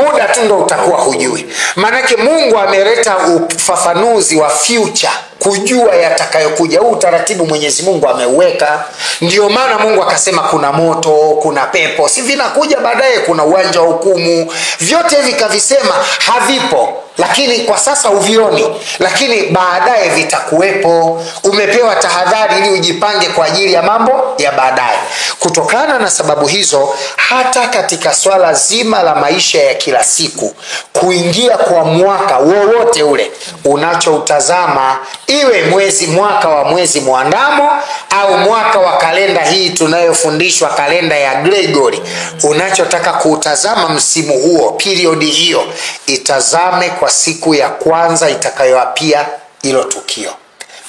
Speaker 2: ndo utakuwa hujui. Manake Mungu ameleta ufafanuzi wa future, kujua yatakayokuja. Huu utaratibu Mwenyezi Mungu ameuweka. Ndio maana Mungu akasema kuna moto, kuna pepo, si vinakuja baadaye, kuna uwanja wa hukumu. Vyote hivi kavisema havipo, lakini kwa sasa uvioni, lakini baadaye vitakuwepo. Umepewa tahadhari ili ujipange kwa ajili ya mambo ya baadaye. Kutokana na sababu hizo, hata katika swala zima la maisha ya kila siku, kuingia kwa mwaka wowote ule unachoutazama, iwe mwaka wa mwezi muandamo au mwaka wa kalenda hii tunayofundishwa, kalenda ya Gregory, unachotaka kuutazama msimu huo, periodi hiyo, itazame kwa siku ya kwanza itakayoapia hilo tukio.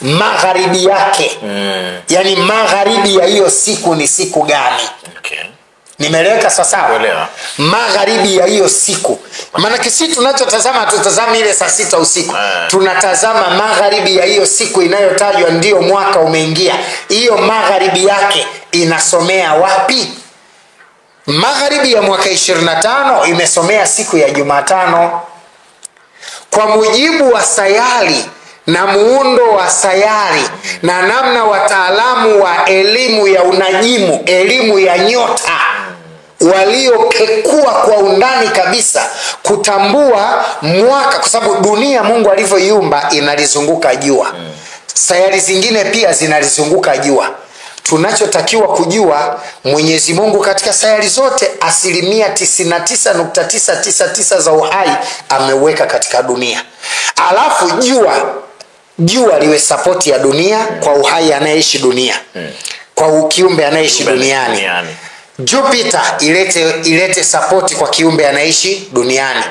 Speaker 2: magharibi yake. Yani magharibi ya hiyo siku ni siku gani?
Speaker 1: Okay.
Speaker 2: Nimeleweka sasa? Magharibi ya hiyo siku. Maana kisi tunachotazama tutazama ile saa 6 usiku. Tunatazama magharibi ya hiyo siku inayotajwa ndio mwaka umeingia. Hiyo magharibi yake inasomea wapi? Magharibi ya mwaka 25 imesomea siku ya Jumatano. Kwa mujibu wa sayari na muundo wa sayari na namna wataalamu wa elimu ya unajimu, elimu ya nyota waliopekua kwa undani kabisa kutambua mwaka, kwa sababu dunia Mungu alivyoiumba inalizunguka jua. Sayari zingine pia zinalizunguka jua. Tunachotakiwa kujua, Mwenyezi Mungu katika sayari zote 99.999% za uhai ameweka katika dunia. Alafu jua liwe support ya dunia kwa uhai anayeishi dunia. Kwa kiumbe anayeishi duniani. Jupiter ilete support kwa kiumbe anaishi duniani.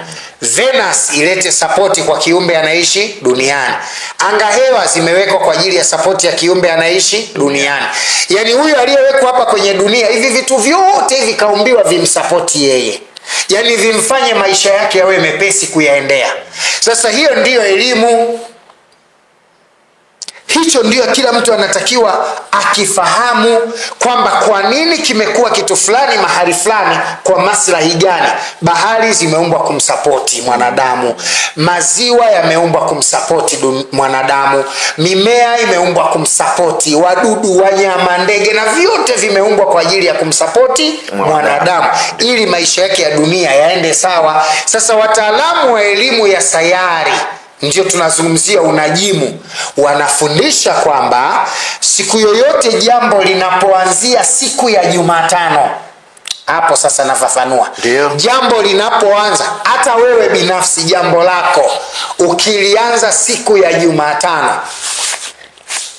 Speaker 2: Venus ilete support kwa kiumbe anaishi duniani. Anga hewa zimewekwa kwa ajili ya support ya kiumbe anaishi duniani. Yani huyu aliyewekwa hapa kwenye dunia, hivi vitu vyote hivi kaumbiwa vimsupport yeye. Yani vimfanye maisha yake yawe mepesi kuyaendea. Sasa hiyo ndiyo elimu. Hicho ndio kila mtu anatakiwa akifahamu, kwamba kwa nini kimekuwa kitu fulani mahali fulani, kwa maslahi gani. Bahari zimeumbwa kumsapoti mwanadamu, maziwa yameumbwa kumsapoti mwanadamu, mimea imeumbwa kumsapoti, wadudu, wanyama, ndege na vyote vimeumbwa kwa ajili ya kumsapoti mwanadamu ili maisha yake ya dunia yaende sawa. Sasa wataalamu wa elimu ya sayari, ndio tunazungumzia unajimu, wanafundisha kwamba siku yoyote jambo linapoanzia siku ya Jumatano, hapo sasa nafafanua. Jambo linapoanza, hata wewe binafsi jambo lako ukilianza siku ya Jumatano,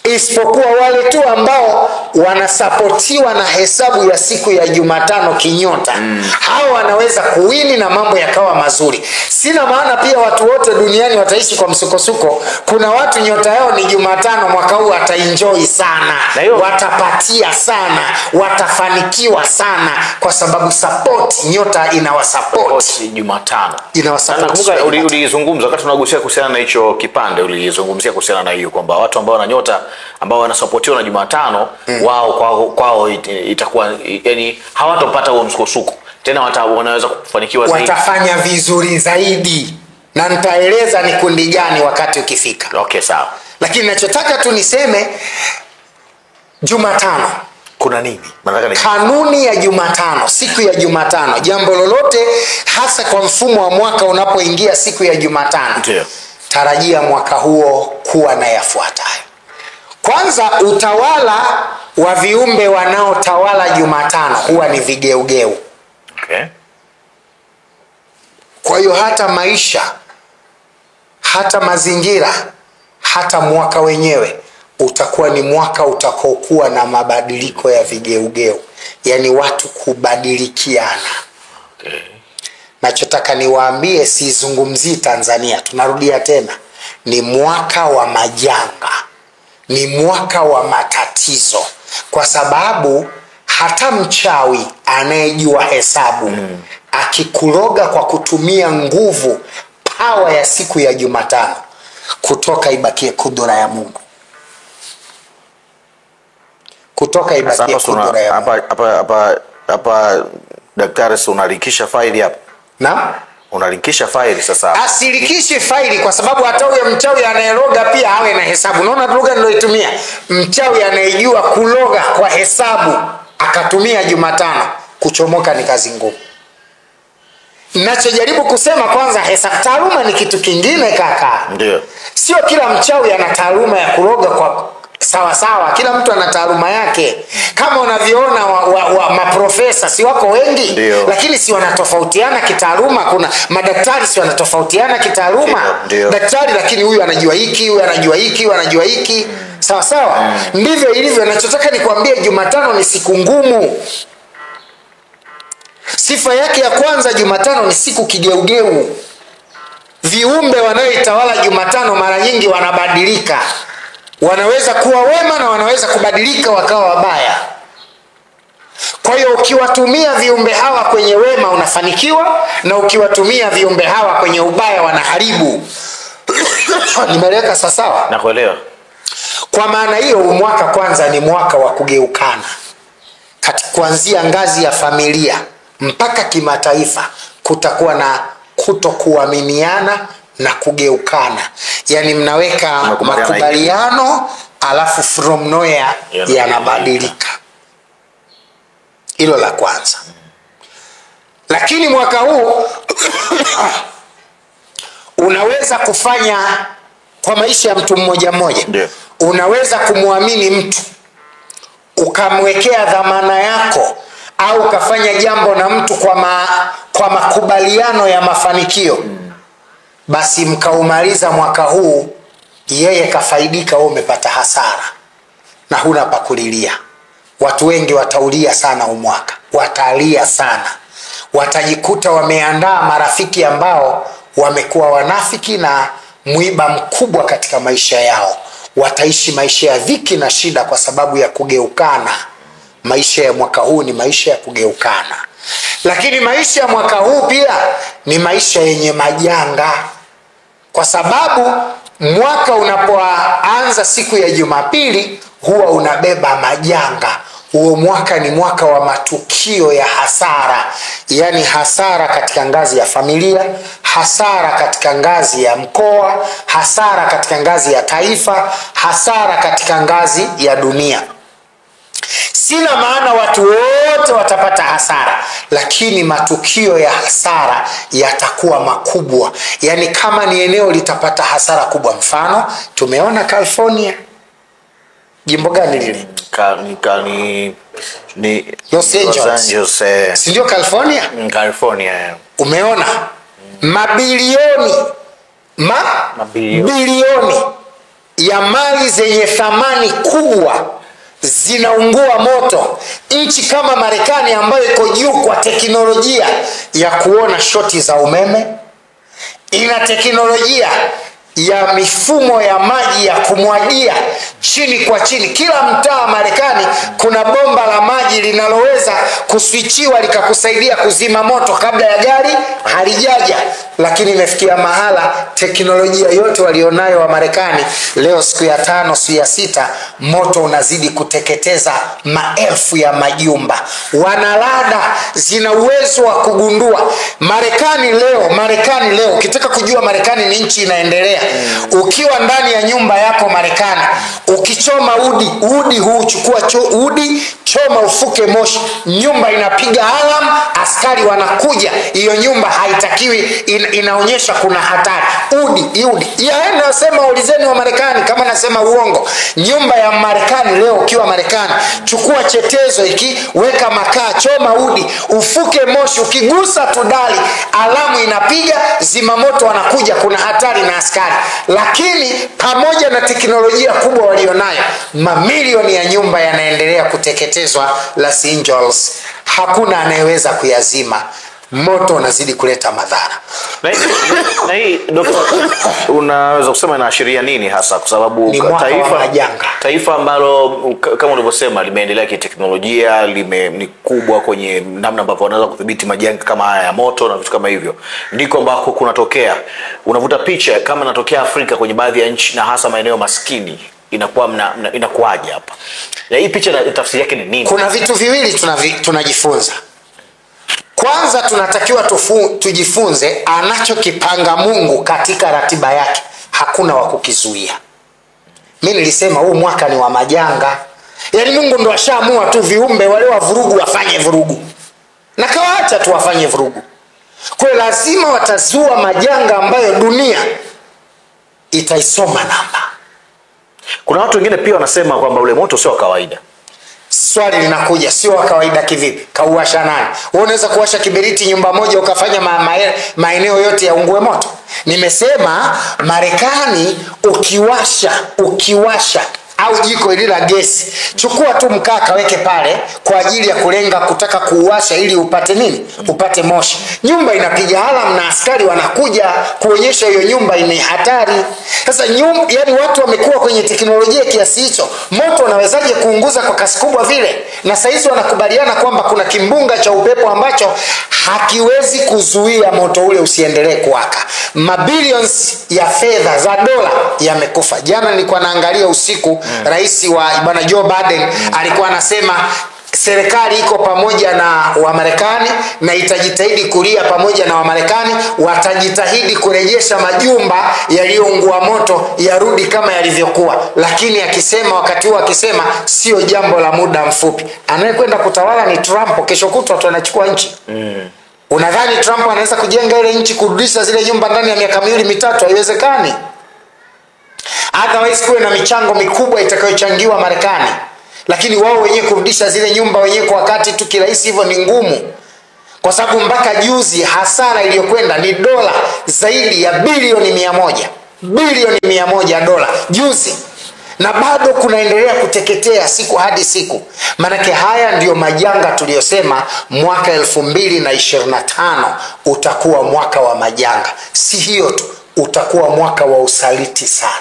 Speaker 2: isipokuwa wale tu ambao wanasapotiwa na hesabu ya siku ya Jumatano kinyota, hao wanaweza kuwini na mambo yakawa mazuri. Sina maana pia watu wote duniani wataishi kwa msukosuko. Kuna watu nyota yao ni Jumatano, mwaka huu wataenjoy sana, watapatia sana, watafanikiwa sana, kwa sababu support nyota inawasupport
Speaker 1: Jumatano.
Speaker 2: Inawasupport.
Speaker 1: Nakumbuka ulizungumza wakati tunagusia kuhusiana na hicho kipande, ulizungumzia kuhusiana na hiyo kwamba watu ambao wana nyota ambao wanasupportiwa na Jumatano, wao kwao itakuwa yani hawatopata huo msukosuko tena, wanaweza kufanikiwa zaidi,
Speaker 2: watafanya vizuri zaidi, na nitaeleza ni kundi gani wakati ukifika.
Speaker 1: Okay, sawa.
Speaker 2: Lakini ninachotaka tu niseme, Jumatano
Speaker 1: kuna nini?
Speaker 2: Kanuni ya Jumatano, siku ya Jumatano, jambo lolote hasa kwa mfumo wa mwaka unapoingia siku ya Jumatano, tarajia mwaka huo kuwa na yafuatayo. Kwanza, utawala wa viumbe wanaotawala Jumatano huwa ni vigeugeu.
Speaker 1: Okay.
Speaker 2: Kwa hiyo hata maisha, hata mazingira, hata mwaka wenyewe utakuwa ni mwaka utakokuwa na mabadiliko ya vigeugeu, yani watu kubadilikiana.
Speaker 1: Okay.
Speaker 2: Nachotaka niwaambie, sizungumzii Tanzania, tunarudia tena, ni mwaka wa majanga, ni mwaka wa matatizo, kwa sababu hata mchawi anayejua hesabu akikuroga kwa kutumia nguvu, pawa ya siku ya Jumatano, kutoka ibakie kudura ya Mungu. Kutoka ibakie kudura ya Mungu.
Speaker 1: Hapa daktari, si unalikisha faili hapa?
Speaker 2: Na
Speaker 1: unalikisha faili sasa.
Speaker 2: Asilikishe faili, kwa sababu hata huyo mchawi anayeroga pia awe na hesabu. Unaona lugha niloitumia? Mchawi anayejua kuloga kwa hesabu akatumia Jumatano, kuchomoka ni kazi ngumu. Ninachojaribu kusema, kwanza hesabu, taaluma ni kitu kingine kaka.
Speaker 1: Ndio.
Speaker 2: Sio kila mchawi ana taaluma ya kuroga kwa sawa. Kila mtu ana taaluma yake. Kama unavyoona maprofesa si wako wengi?
Speaker 1: Ndiyo.
Speaker 2: Lakini si wanatofautiana kitaaluma. Kuna madaktari si wanatofautiana kitaaluma?
Speaker 1: Ndiyo.
Speaker 2: Daktari lakini huyu anajua hiki, huyu anajua hiki, huyu anajua hiki. Sawa. Ndivyo ilivyo. Nachotaka nikwambie, Jumatano ni siku ngumu. Sifa yake ya kwanza, Jumatano ni siku kigeugeu. Viumbe wanaoitawala Jumatano mara nyingi wanabadilika. wanaweza kuwa wema na wanaweza kubadilika wakawa wabaya. Kwa hiyo ukiwatumia viumbe hawa kwenye wema unafanikiwa, na ukiwatumia viumbe hawa kwenye ubaya wanaharibu. Nimeleka sawa?
Speaker 1: Nakuelewa.
Speaker 2: Kwa maana hiyo mwaka kwanza ni mwaka wa kugeukana. Kuanzia ngazi ya familia mpaka kimataifa kutakuwa na kutokuaminiana na kugeukana. Yaani mnaweka makubaliano alafu from nowhere yanabadilika. Hilo la kwanza. Lakini mwaka huu unaweza kufanya kwa maisha ya mtu mmoja mmoja. Unaweza kumwamini mtu ukamwekea dhamana yako, au ukafanya jambo na mtu kwa makubaliano ya mafanikio. Basi mkaumaliza mwaka huu, yeye kafaidika, wewe umepata hasara na huna pa kulilia. Watu wengi wataulia sana umwaka, watalia sana. Watajikuta wameandaa marafiki ambao wamekuwa wanafiki na mwiba mkubwa katika maisha yao. Wataishi maisha ya dhiki na shida kwa sababu ya kugeukana. Maisha ya mwaka huu ni maisha ya kugeukana. Lakini maisha ya mwaka huu pia ni maisha yenye majanga, kwa sababu mwaka unapoanza siku ya Jumapili huwa unabeba majanga. Huo mwaka ni mwaka wa matukio ya hasara, yani hasara katika ngazi ya familia, hasara katika ngazi ya mkoa, hasara katika ngazi ya taifa, hasara katika ngazi ya dunia. Sina maana watu wote watapata hasara, lakini matukio ya hasara yatakuwa makubwa. Yani kama ni eneo litapata hasara kubwa, mfano tumeona California. Jimbo gani lile?
Speaker 1: Ni
Speaker 2: Los Angeles. Si ndio California?
Speaker 1: California.
Speaker 2: Umeona mabilioni ya mali zenye thamani kubwa zinaungua moto. Nchi kama Marekani ambayo iko juu kwa teknolojia ya kuona shoti za umeme, ina teknolojia ya mifumo ya maji ya kumwagia chini kwa chini. Kila mtaa Marekani kuna bomba la maji linaloweza kuswichiwa likakusaidia kuzima moto kabla ya gari halijaja. Lakini imefikia mahala teknolojia yote walionayo wa Marekani leo, siku ya 5, siku ya 6, moto unazidi kuteketeza maelfu ya majumba. Wanalada zina uwezo wa kugundua. Marekani leo ukitaka kujua Marekani ni nchi inaendelea, ukiwa ndani ya nyumba yako Marekani, ukichoma udi huu, chukua udi, choma, ufuke moshi, nyumba inapiga alarm, askari wanakuja. Hiyo nyumba haitakiwi, inaonyesha kuna hatari. Udi. Nasema ulizeni wa Marekani kama nasema uongo. Nyumba ya Marekani leo ukiwa Marekani, chukua chetezo hiki, weka makaa, choma udi, ufuke moshi, ukigusa tudali, alamu inapiga, zimamoto wanakuja, kuna hatari na askari. Lakini pamoja na teknolojia kubwa walionayo, mamilioni ya nyumba yanaendelea kuteketezwa Los Angeles. Hakuna anayeweza kuyazima. Moto unazidi kuleta madhara.
Speaker 1: Na hii unaweza kusema inaashiria nini hasa? Kwa sababu taifa ambalo kama ulivyosema limeendelea kiteknolojia, ni kubwa kwenye namna ambavyo wanaweza kudhibiti majanga kama haya ya moto na vitu kama hivyo, ndiko ambako kunatokea. Unavuta picha kama inatokea Afrika kwenye baadhi ya nchi na hasa maeneo maskini, inakuaje hapa? Na hii picha tafsiri yake ni nini?
Speaker 2: Kuna vitu viwili tunajifunza. Kwanza tunatakiwa tujifunze anachokipanga Mungu katika ratiba yake, hakuna wa kukizuia. Mimi nilisema huu mwaka ni wa majanga. Yaani Mungu ndo ashaamua tu viumbe wale wa vurugu wafanye vurugu, na kawaacha tu wafanye vurugu. Kwa hiyo lazima watazua majanga ambayo dunia itaisoma namba.
Speaker 1: Kuna watu wengine pia wanasema kwamba ule moto sio kawaida.
Speaker 2: Swali linakuja, sio wa kawaida kivipi? Kauasha nani? Wewe unaweza kuwasha kiberiti nyumba moja ukafanya maeneo yote yaungue moto? Nimesema Marekani ukiwasha au jiko hili la gesi, chukua tu mkaa kaweke pale kwa ajili ya kulenga kutaka kuuasha ili upate nini? Upate moshi. Nyumba inapiga alarm na askari wanakuja kuonyesha hiyo nyumba ni hatari. Sasa yani watu wamekuwa kwenye teknolojia kiasi hicho, moto unawezaje kuunguza kwa kasi kubwa vile? Na saizi wanakubaliana kwamba kuna kimbunga cha upepo ambacho hakiwezi kuzuia moto ule usiendelee kuwaka. Mabilions ya fedha za dola yamekufa. Jana nilikuwa naangalia usiku, rais wa bwana Joe Biden alikuwa anasema serikali iko pamoja na Wamarekani na itajitahidi kulia pamoja na Wamarekani, watajitahidi kurejesha majumba yaliyoungua moto yarudi kama yalivyokuwa. Lakini akisema wakati huo akisema sio jambo la muda mfupi. Anayekwenda kutawala ni Trump, kesho kutwa tu anachukua nchi. Unadhani Trump anaweza kujenga ile nchi, kurudisha zile nyumba ndani ya miaka 2-3? Haiwezekani. Otherwise kuwe na michango mikubwa itakayochangiwa Marekani, lakini wao wenyewe kurudisha zile nyumba wenyewe kwa wakati tu kirahisi hivyo ni ngumu. Kwa sababu mpaka juzi hasara iliyokwenda ni dola zaidi ya bilioni 100. Bilioni 100 dola juzi, na bado kunaendelea kuteketea siku hadi siku. Manake haya ndiyo majanga tuliyosema mwaka 2025 utakuwa mwaka wa majanga. Si hiyo tu, utakuwa mwaka wa usaliti sana.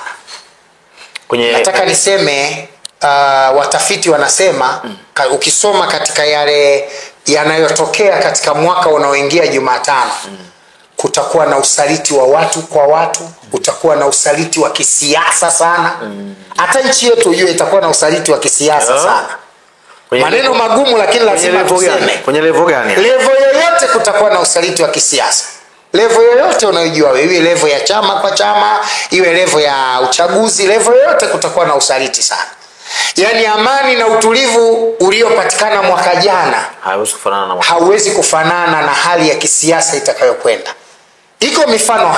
Speaker 2: Nataka niseme watafiti wanasema ukisoma katika yale yanayotokea katika mwaka unaoingia Jumatano, kutakuwa na usaliti wa watu kwa watu, utakuwa na usaliti wa kisiasa sana. Hata nchi yetu hiyo itakuwa na usaliti wa kisiasa sana. Maneno magumu lakini lazima tuseme.
Speaker 1: Kwenye level gani?
Speaker 2: Level yoyote kutakuwa na usaliti wa kisiasa. Level yoyote unayojua wewe, level ya chama kwa chama, iwe level ya uchaguzi, level yoyote kutakuwa na usaliti sana. Yani amani na utulivu uliopatikana mwaka jana hauwezi kufanana na hali ya kisiasa itakayokwenda. Iko mifano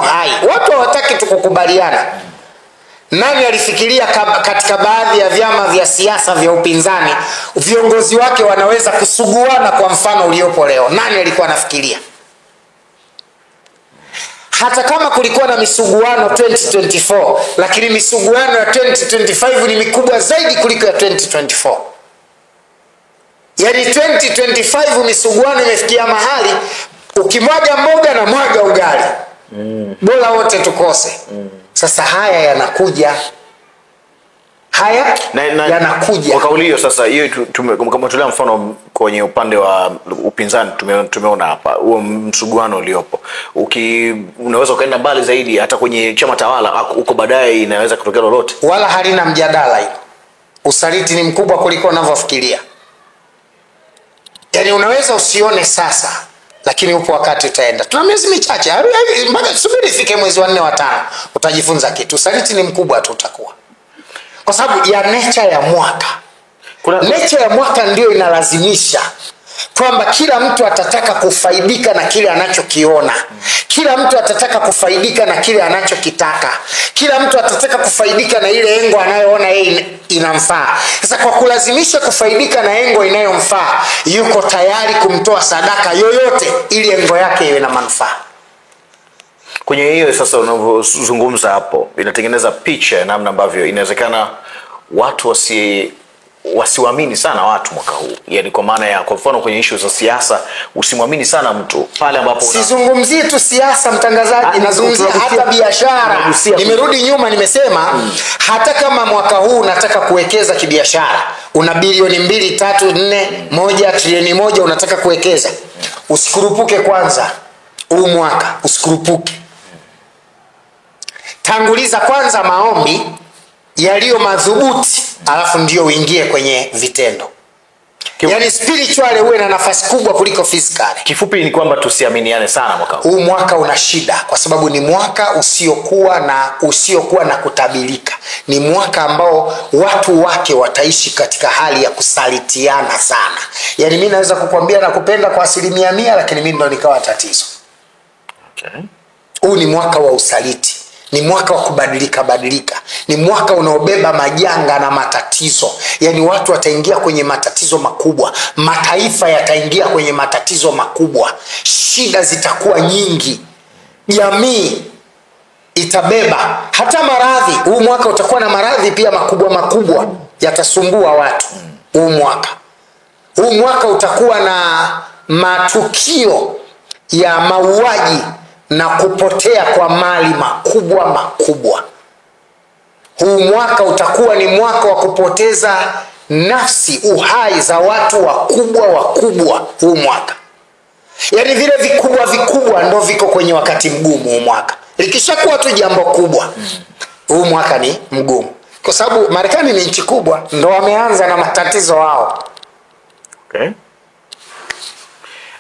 Speaker 2: hai. Watu hawataki tukukubaliana. Nani alifikiria katika baadhi ya vyama vya siasa vya upinzani viongozi wake wanaweza kusuguana kwa mfano uliopo leo? Nani alikuwa anafikiria? Hata kama kulikuwa na misuguano 2024, lakini misuguano ya 2025 ni mikubwa zaidi kuliko ya 2024. Yani 2025 misuguano imefikia mahali ukimwaga mboga na mwaga ugali. Bora wote tukose. Sasa haya yanakuja. Yanakuja.
Speaker 1: Kwa kauli hiyo sasa, hiyo tumetolea mfano kwenye upande wa upinzani, tumeona hapa huo msuguano uliopo. Unaweza ukaenda mbali zaidi hata kwenye chama tawala, uko baadaye inaweza kutokea lolote.
Speaker 2: Wala halina mjadala hilo. Usaliti ni mkubwa kuliko unavyofikiria. Yani unaweza usione sasa, lakini upo wakati utaenda. Tuna miezi michache, mpaka subiri ifike mwezi wa 4 wa 5 utajifunza kitu. Usaliti ni mkubwa tu utakuwa. Kwa sababu ya nature ya mwaka. Nature ya mwaka ndio inalazimisha kwamba kila mtu atataka kufaidika na kile anachokiona. Kila mtu atataka kufaidika na kile anachokitaka. Kila mtu atataka kufaidika na ile engo anayoona yeye inamfaa. Sasa kwa kulazimisha kufaidika na engo inayomfaa, yuko tayari kumtoa sadaka yoyote ili engo yake iwe na manufaa.
Speaker 1: Kwenye hiyo sasa unavyozungumza hapo, inatengeneza picha ya namna ambavyo inawezekana watu wasiwaamini sana watu mwaka huu. Yani kwa maana ya kwa mfano kwenye issue za siasa, usimwamini sana mtu pale ambapo
Speaker 2: Sizungumzie tu siasa mtangazaji, nazungumzia hata biashara. Nimerudi nyuma nimesema hata kama mwaka huu nataka kuwekeza kibiashara, una bilioni 2, 3, 4, 1 trilioni 1 unataka kuwekeza. Usikurupuke kwanza. Huu mwaka usikurupuke. Tanguliza kwanza maombi yaliyo madhubuti, alafu ndio uingie kwenye vitendo. Yani spiritual uwe na nafasi kubwa kuliko physical.
Speaker 1: Kifupi ni kwamba tusiaminiane sana mwaka huu.
Speaker 2: Huu mwaka una shida kwa sababu ni mwaka usiokuwa na kutabirika. Ni mwaka ambao watu wake wataishi katika hali ya kusalitiana sana. Yani mimi naweza kukwambia nakupenda kwa 100%, lakini mimi ndo nikawa tatizo. Huu ni mwaka wa usaliti. Ni mwaka wa kubadilika. Ni mwaka unaobeba majanga na matatizo. Yani watu wataingia kwenye matatizo makubwa. Mataifa yataingia kwenye matatizo makubwa. Shida zitakuwa nyingi. Jamii itabeba hata maradhi. Huu mwaka utakuwa na maradhi pia makubwa makubwa yatasumbua watu. Huu mwaka utakuwa na matukio ya mauaji na kupotea kwa mali makubwa. Huu mwaka utakuwa ni mwaka wa kupoteza nafsi, uhai za watu wakubwa huu mwaka. Yaani vile vikubwa ndo viko kwenye wakati mgumu huu mwaka. Likishakuwa tu jambo kubwa, huu mwaka ni mgumu. Kwa sababu Marekani ni nchi kubwa, ndo wameanza na matatizo wao.
Speaker 1: Okay.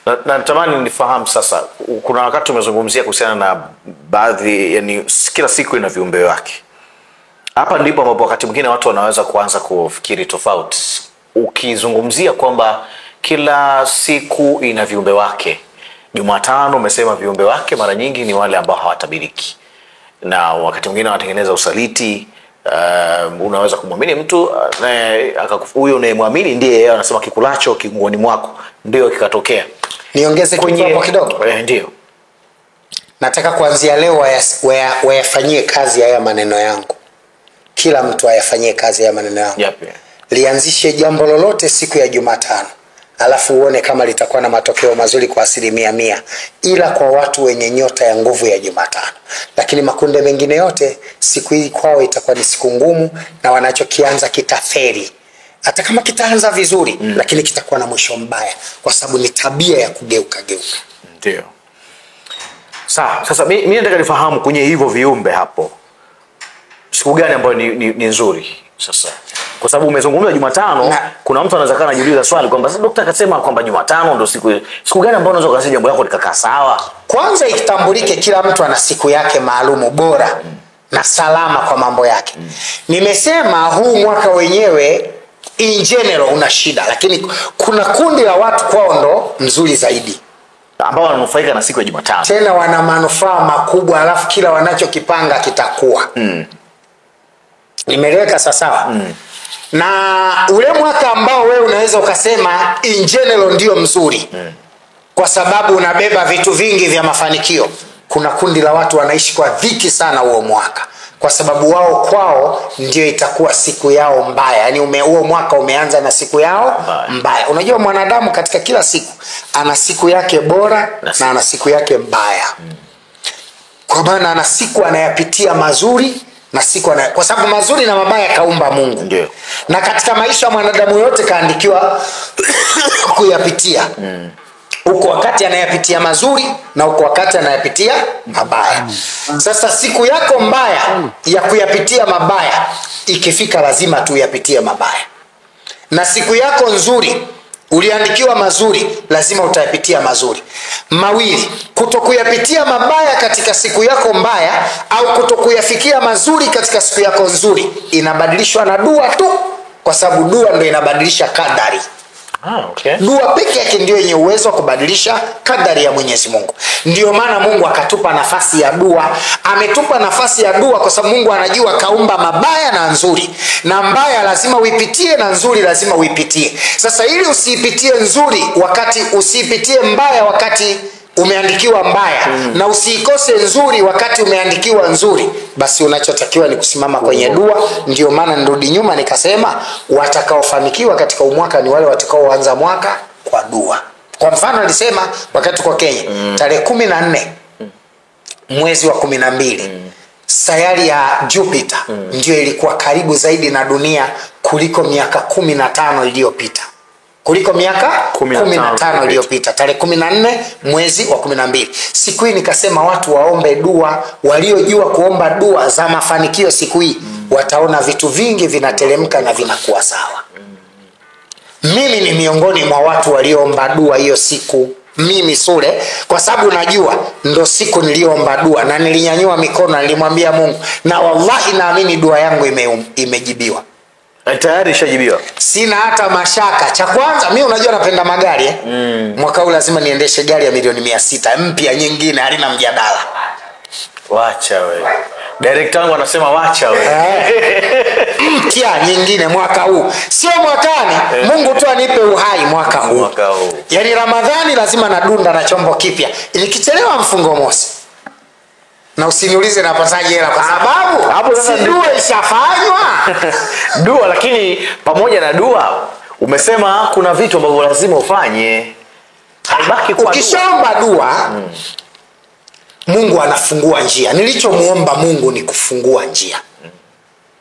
Speaker 1: Na natamani nifahamu sasa, kuna wakati umezungumzia kuhusiana na baadhi, yani kila siku ina viumbe wake. Hapa ndipo ambapo wakati mwingine watu wanaweza kuanza kufikiri tofauti. Ukizungumzia kwamba kila siku ina viumbe wake, Jumatano umesema viumbe wake mara nyingi ni wale ambao hawatabiriki, na wakati mwingine wanatengeneza usaliti. Unaweza kumwamini mtu huyo unayemwamini ndiye yeye anasema kikulacho kinguoni mwako ndio kikatokea.
Speaker 2: Niongeze kitu kidogo.
Speaker 1: Ndio.
Speaker 2: Nataka kuanzia leo wayafanyie kazi haya maneno yangu. Kila mtu ayafanyie kazi haya maneno yangu.
Speaker 1: Yep.
Speaker 2: Lianzishe jambo lolote siku ya Jumatano, alafu uone kama litakuwa na matokeo mazuri kwa 100%, ila kwa watu wenye nyota ya nguvu ya Jumatano. Lakini makundi mengine yote siku hii kwao itakuwa ni siku ngumu, na wanachokianza kitaferi. Hata kama kitaanza vizuri, lakini kitakuwa na mwisho mbaya, kwa sababu ni tabia ya kugeuka.
Speaker 1: Ndio. Sawa, sasa mimi nataka nifahamu kwenye hivyo viumbe hapo, siku gani ambayo ni nzuri sasa? Kwa sababu umezungumza Jumatano, kuna mtu anaweza kana jiuliza swali kwamba sasa daktari akasema kwamba Jumatano ndio siku gani ambayo unaweza kusema jambo lako likakaa sawa?
Speaker 2: Kwanza itambulike kila mtu ana siku yake maalumu bora na salama kwa mambo yake. Nimesema huu mwaka wenyewe in general una shida, lakini kuna kundi la watu kwao ndo mzuri zaidi,
Speaker 1: ambao wananufaika na siku ya Jumatano.
Speaker 2: Tena wana manufaa makubwa, alafu kila wanachokipanga kitakuwa. Nimeleweka sawa? Na ule mwaka ambao wewe unaweza ukasema in general ndio mzuri, kwa sababu unabeba vitu vingi vya mafanikio, kuna kundi la watu wanaishi kwa dhiki sana huo mwaka, kwa sababu wao kwao ndio itakuwa siku yao mbaya. Yaani huo mwaka umeanza na siku yao mbaya. Unajua mwanadamu katika kila siku ana siku yake bora na ana siku yake mbaya. Kwa maana ana siku anayapitia mazuri na siku kwa sababu mazuri na mabaya kaumba Mungu.
Speaker 1: Ndio.
Speaker 2: Na katika maisha ya mwanadamu yote kaandikiwa kuyapitia. Huko wakati anayapitia mazuri na huko wakati anayapitia mabaya. Sasa siku yako mbaya ya kuyapitia mabaya ikifika, lazima tu yapitie mabaya. Na siku yako nzuri uliandikiwa mazuri, lazima utayapitia mazuri. Mawili, kutokuyapitia mabaya katika siku yako mbaya au kutokuyafikia mazuri katika siku yako nzuri inabadilishwa na dua tu, kwa sababu dua ndio inabadilisha kadari.
Speaker 1: Okay.
Speaker 2: Dua pekee yake ndio yenye uwezo wa kubadilisha kadari ya Mwenyezi Mungu. Ndio maana Mungu akatupa nafasi ya dua. Ametupa nafasi ya dua kwa sababu Mungu anajua kaumba mabaya na nzuri. Na mbaya lazima uipitie na nzuri lazima uipitie. Sasa ili usiipitie nzuri wakati usiipitie mbaya wakati umeandikiwa mbaya, na usiikose nzuri wakati umeandikiwa nzuri, basi unachotakiwa ni kusimama kwenye dua. Ndio maana nirudi nyuma nikasema watakaofanikiwa katika umwaka ni wale watakaoanza mwaka kwa dua. Kwa mfano alisema wakati kwa Kenya tarehe 14 mwezi wa 12 sayari ya Jupiter ndio ilikuwa karibu zaidi na dunia kuliko miaka 15 iliyopita. Kuliko miaka 15 iliyopita, tarehe 14 mwezi wa 12. Siku hii nikasema watu waombe dua, waliojua kuomba dua za mafanikio siku hii wataona vitu vingi vinatelemka na vinakuwa sawa. Mimi ni miongoni mwa watu walioomba dua hiyo siku. Mimi Sule, kwa sababu najua ndo siku niliomba dua na nilinyanyua mikono, nilimwambia Mungu, na wallahi naamini dua yangu imejibiwa.
Speaker 1: Tayari ishajibiwa.
Speaker 2: Sina hata mashaka. Cha kwanza mimi unajua napenda magari mwaka huu lazima niendeshe gari ya milioni 600 mpya nyingine, halina mjadala.
Speaker 1: Wacha wewe. Director wangu anasema wacha wewe.
Speaker 2: Mpya nyingine mwaka huu. Sio mwakani. Mungu tu anipe uhai mwaka huu.
Speaker 1: Mwaka huu.
Speaker 2: Yaani Ramadhani lazima nadunda na chombo kipya. Nikichelewa mfungo mosi Na usiniulize napataje hela kwa sababu
Speaker 1: hapo sasa
Speaker 2: si dua ishafanywa.
Speaker 1: Dua, lakini pamoja na dua umesema kuna vitu ambavyo lazima ufanye. Haibaki kwa
Speaker 2: ukishaomba dua Mungu anafungua njia. Nilichomuomba Mungu ni kufungua njia.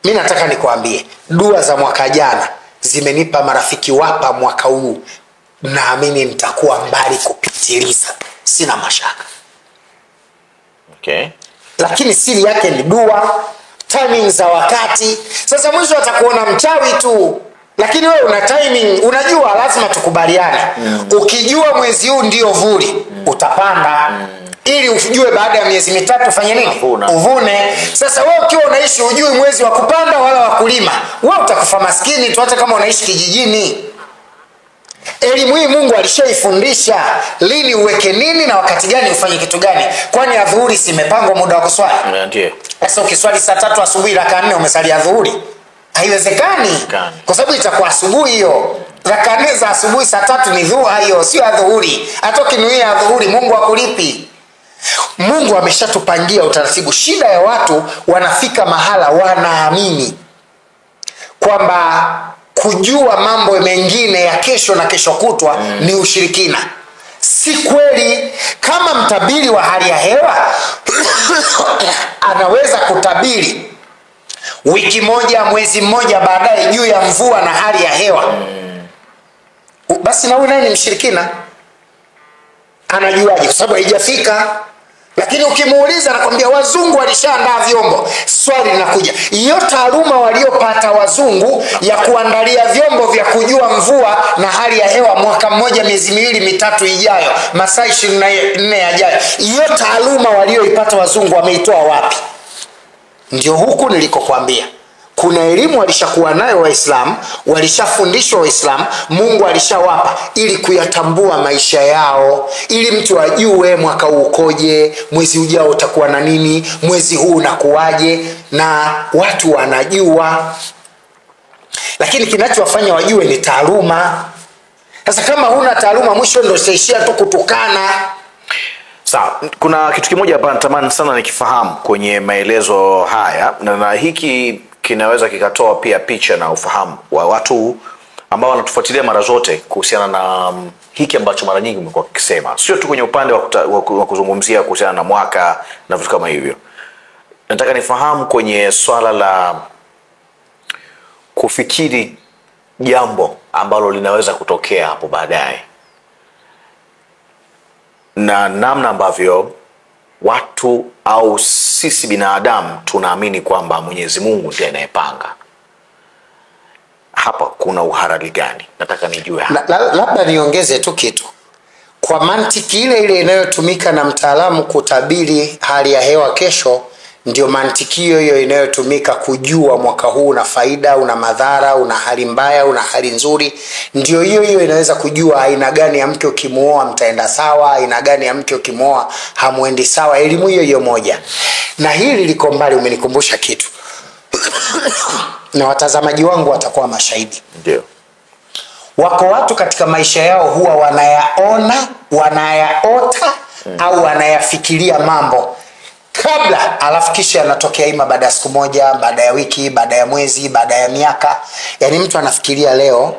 Speaker 2: Mimi nataka nikwambie dua za mwaka jana zimenipa marafiki wapa mwaka huu. Naamini nitakuwa mbali kupitiliza. Sina mashaka.
Speaker 1: Okay.
Speaker 2: Lakini siri yake ni dua, timing za wakati. Sasa mwisho atakuona mchawi tu. Lakini wewe una timing, unajua lazima tukubaliane. Ukijua mwezi huu ndio vuli, utapanda. Ili ujue baada ya miezi mitatu fanye nini? Uvune. Sasa wewe ukiwa unaishi ujui mwezi wa kupanda wala wa kulima, wewe utakufa maskini tu hata kama unaishi kijijini. Elimu hii Mungu alishaifundisha lini uweke nini na wakati gani ufanye kitu gani. Kwani adhuhuri si imepangwa muda wa kuswali?
Speaker 1: Ndio.
Speaker 2: Sasa ukiswali saa 3 asubuhi raka 4 umesali adhuhuri? Haiwezekani. Kwa sababu itakuwa asubuhi hiyo. Raka 4 za asubuhi saa 3 ni dhuha hiyo, sio adhuhuri. Hata ukinuia adhuhuri Mungu hakulipi. Mungu ameshatupangia utaratibu. Shida ya watu wanafika mahala wanaamini kwamba kujua mambo mengine ya kesho na kesho kutwa ni ushirikina. Si kweli. Kama mtabiri wa hali ya hewa anaweza kutabiri wiki moja, mwezi mmoja baadaye juu ya mvua na hali ya hewa, basi na huyu naye ni mshirikina. Anajuaje? Kwa sababu haijafika. Lakini ukimuuliza anakwambia wazungu walishaandaa vyombo. Swali linakuja, hiyo taaluma waliopata wazungu ya kuandalia vyombo vya kujua mvua na hali ya hewa mwaka mmoja, miezi miwili mitatu ijayo, masaa 24 yajayo, hiyo taaluma walioipata wazungu wameitoa wapi? Ndio huku nilikokuambia. Kuna elimu walishakuwa nayo Waislamu, walishafundishwa Waislamu, Mungu alishawapa ili kuyatambua maisha yao, ili mtu ajue mwaka huu ukoje, mwezi ujao utakuwa na nini, mwezi huu unakuaje, na watu wanajua. Lakini kinachowafanya wajue ni taaluma. Sasa kama huna taaluma mwisho ndio utaishia tu kutukana.
Speaker 1: Sawa, kuna kitu kimoja hapa natamani sana nikifahamu kwenye maelezo haya, na hiki kinaweza kikatoa pia picha na ufahamu wa watu ambao wanatufuatilia mara zote kuhusiana na hiki ambacho mara nyingi umekuwa ukisema, sio tu kwenye upande wa kuzungumzia kuhusiana na mwaka na vitu kama hivyo. Nataka nifahamu kwenye swala la kufikiri jambo ambalo linaweza kutokea hapo baadaye, na namna ambavyo watu au sisi binadamu tunaamini kwamba Mwenyezi Mungu ndiye anayepanga. Hapa kuna uhalali gani? Nataka nijue hapa.
Speaker 2: Labda niongeze tu kitu. Kwa mantiki ile ile inayotumika na mtaalamu kutabiri hali ya hewa kesho, ndio mantiki hiyo inayotumika kujua mwaka huu una faida, una madhara, una hali mbaya, una hali nzuri. Ndio hiyo inaweza kujua aina gani ya mke ukimuoa mtaenda sawa, aina gani ya mke ukimuoa hamuendi sawa. Elimu hiyo moja. Na hili liko mbali, umenikumbusha kitu. Na watazamaji wangu watakuwa mashahidi.
Speaker 1: Ndio.
Speaker 2: Wako watu katika maisha yao huwa wanayaona, wanayaota au wanayafikiria mambo kabla, alafu kisha yanatokea ima baada ya siku moja, baada ya wiki, baada ya mwezi, baada ya miaka. Yaani mtu anafikiria leo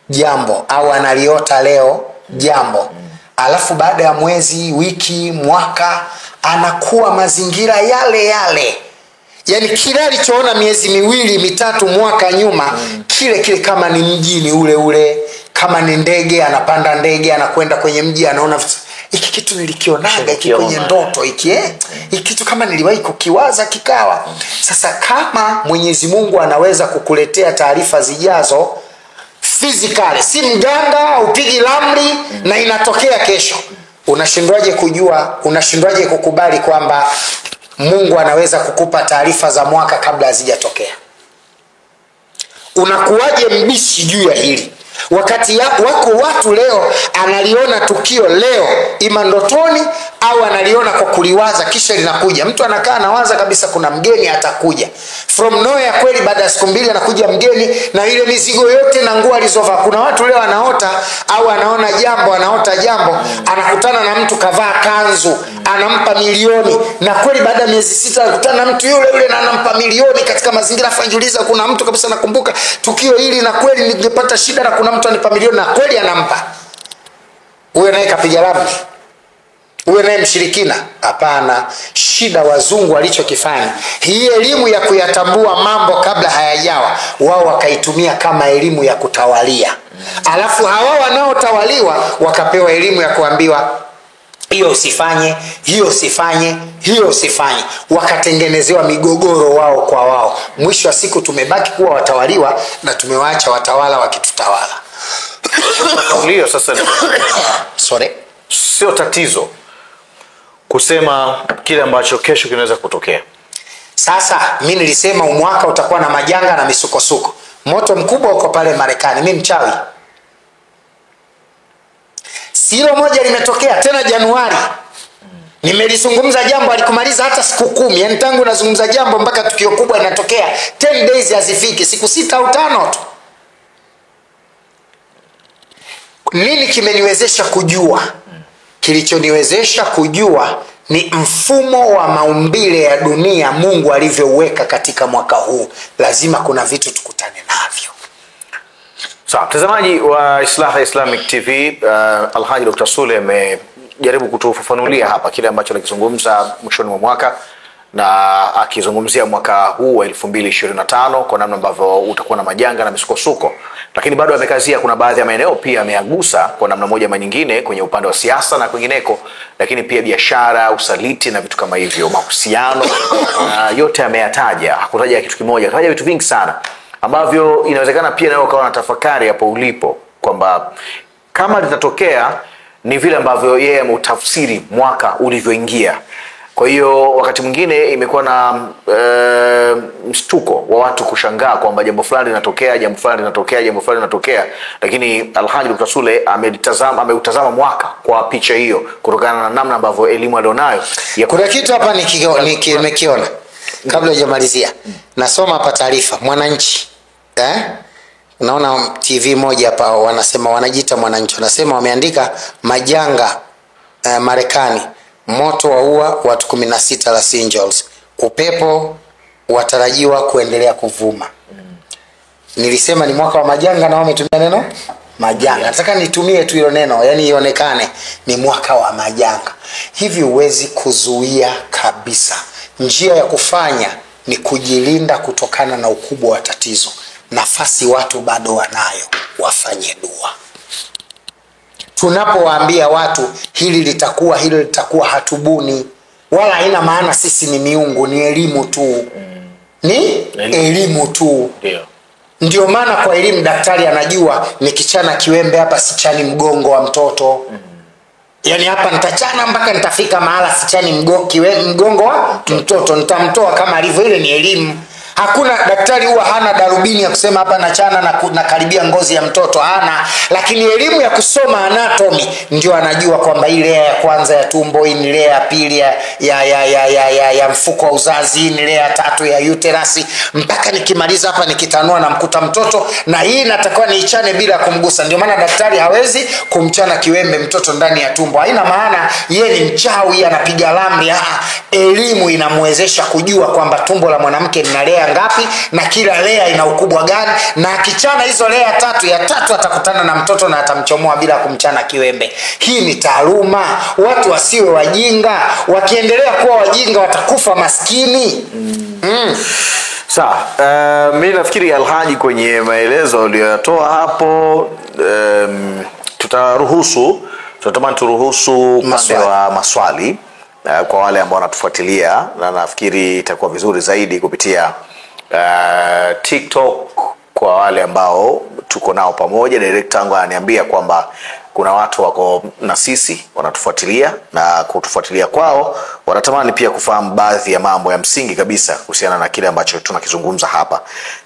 Speaker 2: jambo au analiota leo jambo, alafu baada ya mwezi, wiki, mwaka anakuwa mazingira yale yale. Yaani kile alichoona miezi miwili, mitatu, mwaka nyuma, kile kama ni mjini ule ule, kama ni ndege anapanda ndege anakwenda kwenye mji anaona hiki kitu nilikionaga hiki kwenye ndoto hiki kitu kama niliwahi kukiwaza kikawa. Sasa kama Mwenyezi Mungu anaweza kukuletea taarifa zijazo physically, si mganga upigi ramli na inatokea kesho, unashindwaje kujua, unashindwaje kukubali kwamba Mungu anaweza kukupa taarifa za mwaka kabla hazijatokea? Unakuwaje mbishi juu ya hili? Wakati wako watu leo analiona tukio leo ima ndotoni au analiona kwa kuliwaza kisha linakuja. Mtu anakaa anawaza kabisa kuna mgeni atakuja from nowhere, kweli baada ya siku 2 anakuja mgeni na ile mizigo yote na nguo alizovaa. Kuna watu leo anaota au anaota jambo, anakutana na mtu kavaa kanzu, anampa milioni, na kweli baada ya miezi 6 anakutana na mtu yule na anampa milioni katika mazingira fanjuliza. Kuna mtu kabisa nakumbuka tukio hili, na kweli ningepata shida na kuna mtu anipa milioni, na kweli anampa. Uwe naye kapiga ramli, uwe naye mshirikina? Hapana. Shida wazungu walichokifanya, hii elimu ya kuyatambua mambo kabla hayajawa, wao wakaitumia kama elimu ya kutawalia. Alafu hawa wanaotawaliwa wakapewa elimu ya kuambiwa hiyo usifanye, hiyo usifanye, hiyo usifanye. Wakatengenezewa migogoro wao kwa wao. Mwisho wa siku tumebaki kuwa watawaliwa na tumewaacha watawala wakitutawala.
Speaker 1: Ndio sasa sio tatizo kusema kile ambacho kesho kinaweza kutokea.
Speaker 2: Sasa mimi nilisema mwaka utakuwa na majanga na misukosuko. Moto mkubwa uko pale Marekani. Mimi mchawi? Silo moja limetokea tena Januari. Nimelizungumza jambo alikumaliza hata siku 10. Yaani tangu nazungumza jambo mpaka tukio kubwa linatokea 10 days hazifiki, siku 6 au 5 tu. Nini kimeniwezesha kujua? Kilichoniwezesha kujua ni mfumo wa maumbile ya dunia Mungu alivyoweka katika mwaka huu. Lazima kuna vitu tukutane navyo.
Speaker 1: Sawa, mtazamaji wa Islaha Islamic TV, Alhaji Dr. Sule amejaribu kutufafanulia hapa kile ambacho alikizungumza mwishoni mwa mwaka, na akizungumzia mwaka huu wa 2025 kwa namna ambavyo utakuwa na majanga na misukosuko, lakini bado amekazia kuna baadhi ya maeneo pia ameagusa kwa namna moja ama nyingine kwenye upande wa siasa na kwingineko, lakini pia biashara, usaliti na vitu kama hivyo, mahusiano, yote ameyataja. Hakutaja kitu kimoja, akataja vitu vingi sana ambavyo inawezekana pia nawe ukawa na tafakari hapo ulipo kwamba kama litatokea ni vile ambavyo yeye ameutafsiri mwaka ulivyoingia. Kwa hiyo wakati mwingine imekuwa na mshtuko wa watu kushangaa kwamba jambo fulani linatokea, jambo fulani linatokea, jambo fulani linatokea, lakini Alhaji Dr. Sule ameutazama mwaka kwa picha hiyo kutokana na namna ambavyo elimu alionayo.
Speaker 2: Kuna kitu hapa nimekiona kabla hujamalizia. Nasoma hapa taarifa Mwananchi. Naona TV moja hapa wanasema, wanajiita Mwananchi, wanasema wameandika majanga Marekani, moto waua watu 16 Los Angeles, upepo watarajiwa kuendelea kuvuma. Nilisema ni mwaka wa majanga na wametumia neno majanga. Nataka nitumie tu hilo neno, yani ionekane ni mwaka wa majanga. Hivi huwezi kuzuia kabisa. Njia ya kufanya ni kujilinda kutokana na ukubwa wa tatizo. Nafasi watu bado wanayo, wafanye dua. Tunapowaambia watu hili litakuwa, hilo litakuwa, hatubuni. Wala haina maana sisi ni miungu, ni elimu tu. Ni elimu tu. Ndio maana kwa elimu daktari anajua nikichana kiwembe hapa sichani mgongo wa mtoto. Yaani hapa nitachana mpaka nitafika mahala sichani mgongo wa mtoto, nitamtoa kama alivyo. Ile ni elimu. Hakuna daktari huwa hana darubini ya kusema hapa nachana na karibia ngozi ya mtoto, hana. Lakini elimu ya kusoma anatomy ndio anajua kwamba ile ya kwanza ya tumbo, hii ni ile ya pili ya mfuko wa uzazi, hii ni ile ya 3 ya uterus, mpaka nikimaliza hapa nikitanua na mkuta mtoto, na hii natakiwa niichane bila kumgusa. Ndio maana daktari hawezi kumchana kiwembe mtoto ndani ya tumbo. Haina maana yeye ni mchawi anapiga ramli. Elimu inamwezesha kujua kwamba tumbo la mwanamke lina lea ngapi na kila lea ina ukubwa gani, na akichana hizo lea 3 ya 3 atakutana na mtoto na atamchomoa bila kumchana kiwembe. Hii ni taaluma. Watu wasiwe wajinga. Wakiendelea kuwa wajinga watakufa maskini.
Speaker 1: Sawa, mimi nafikiri Alhaji kwenye maelezo aliyotoa hapo, tutatamani turuhusu upande wa maswali kwa wale ambao wanatufuatilia, na nafikiri itakuwa vizuri zaidi kupitia TikTok kwa wale ambao tuko nao pamoja. Director wangu ananiambia kwamba kuna watu wako na sisi wanatufuatilia, na kutufuatilia kwao wanatamani pia kufahamu baadhi ya mambo ya msingi kabisa kuhusiana na kile ambacho tunakizungumza hapa,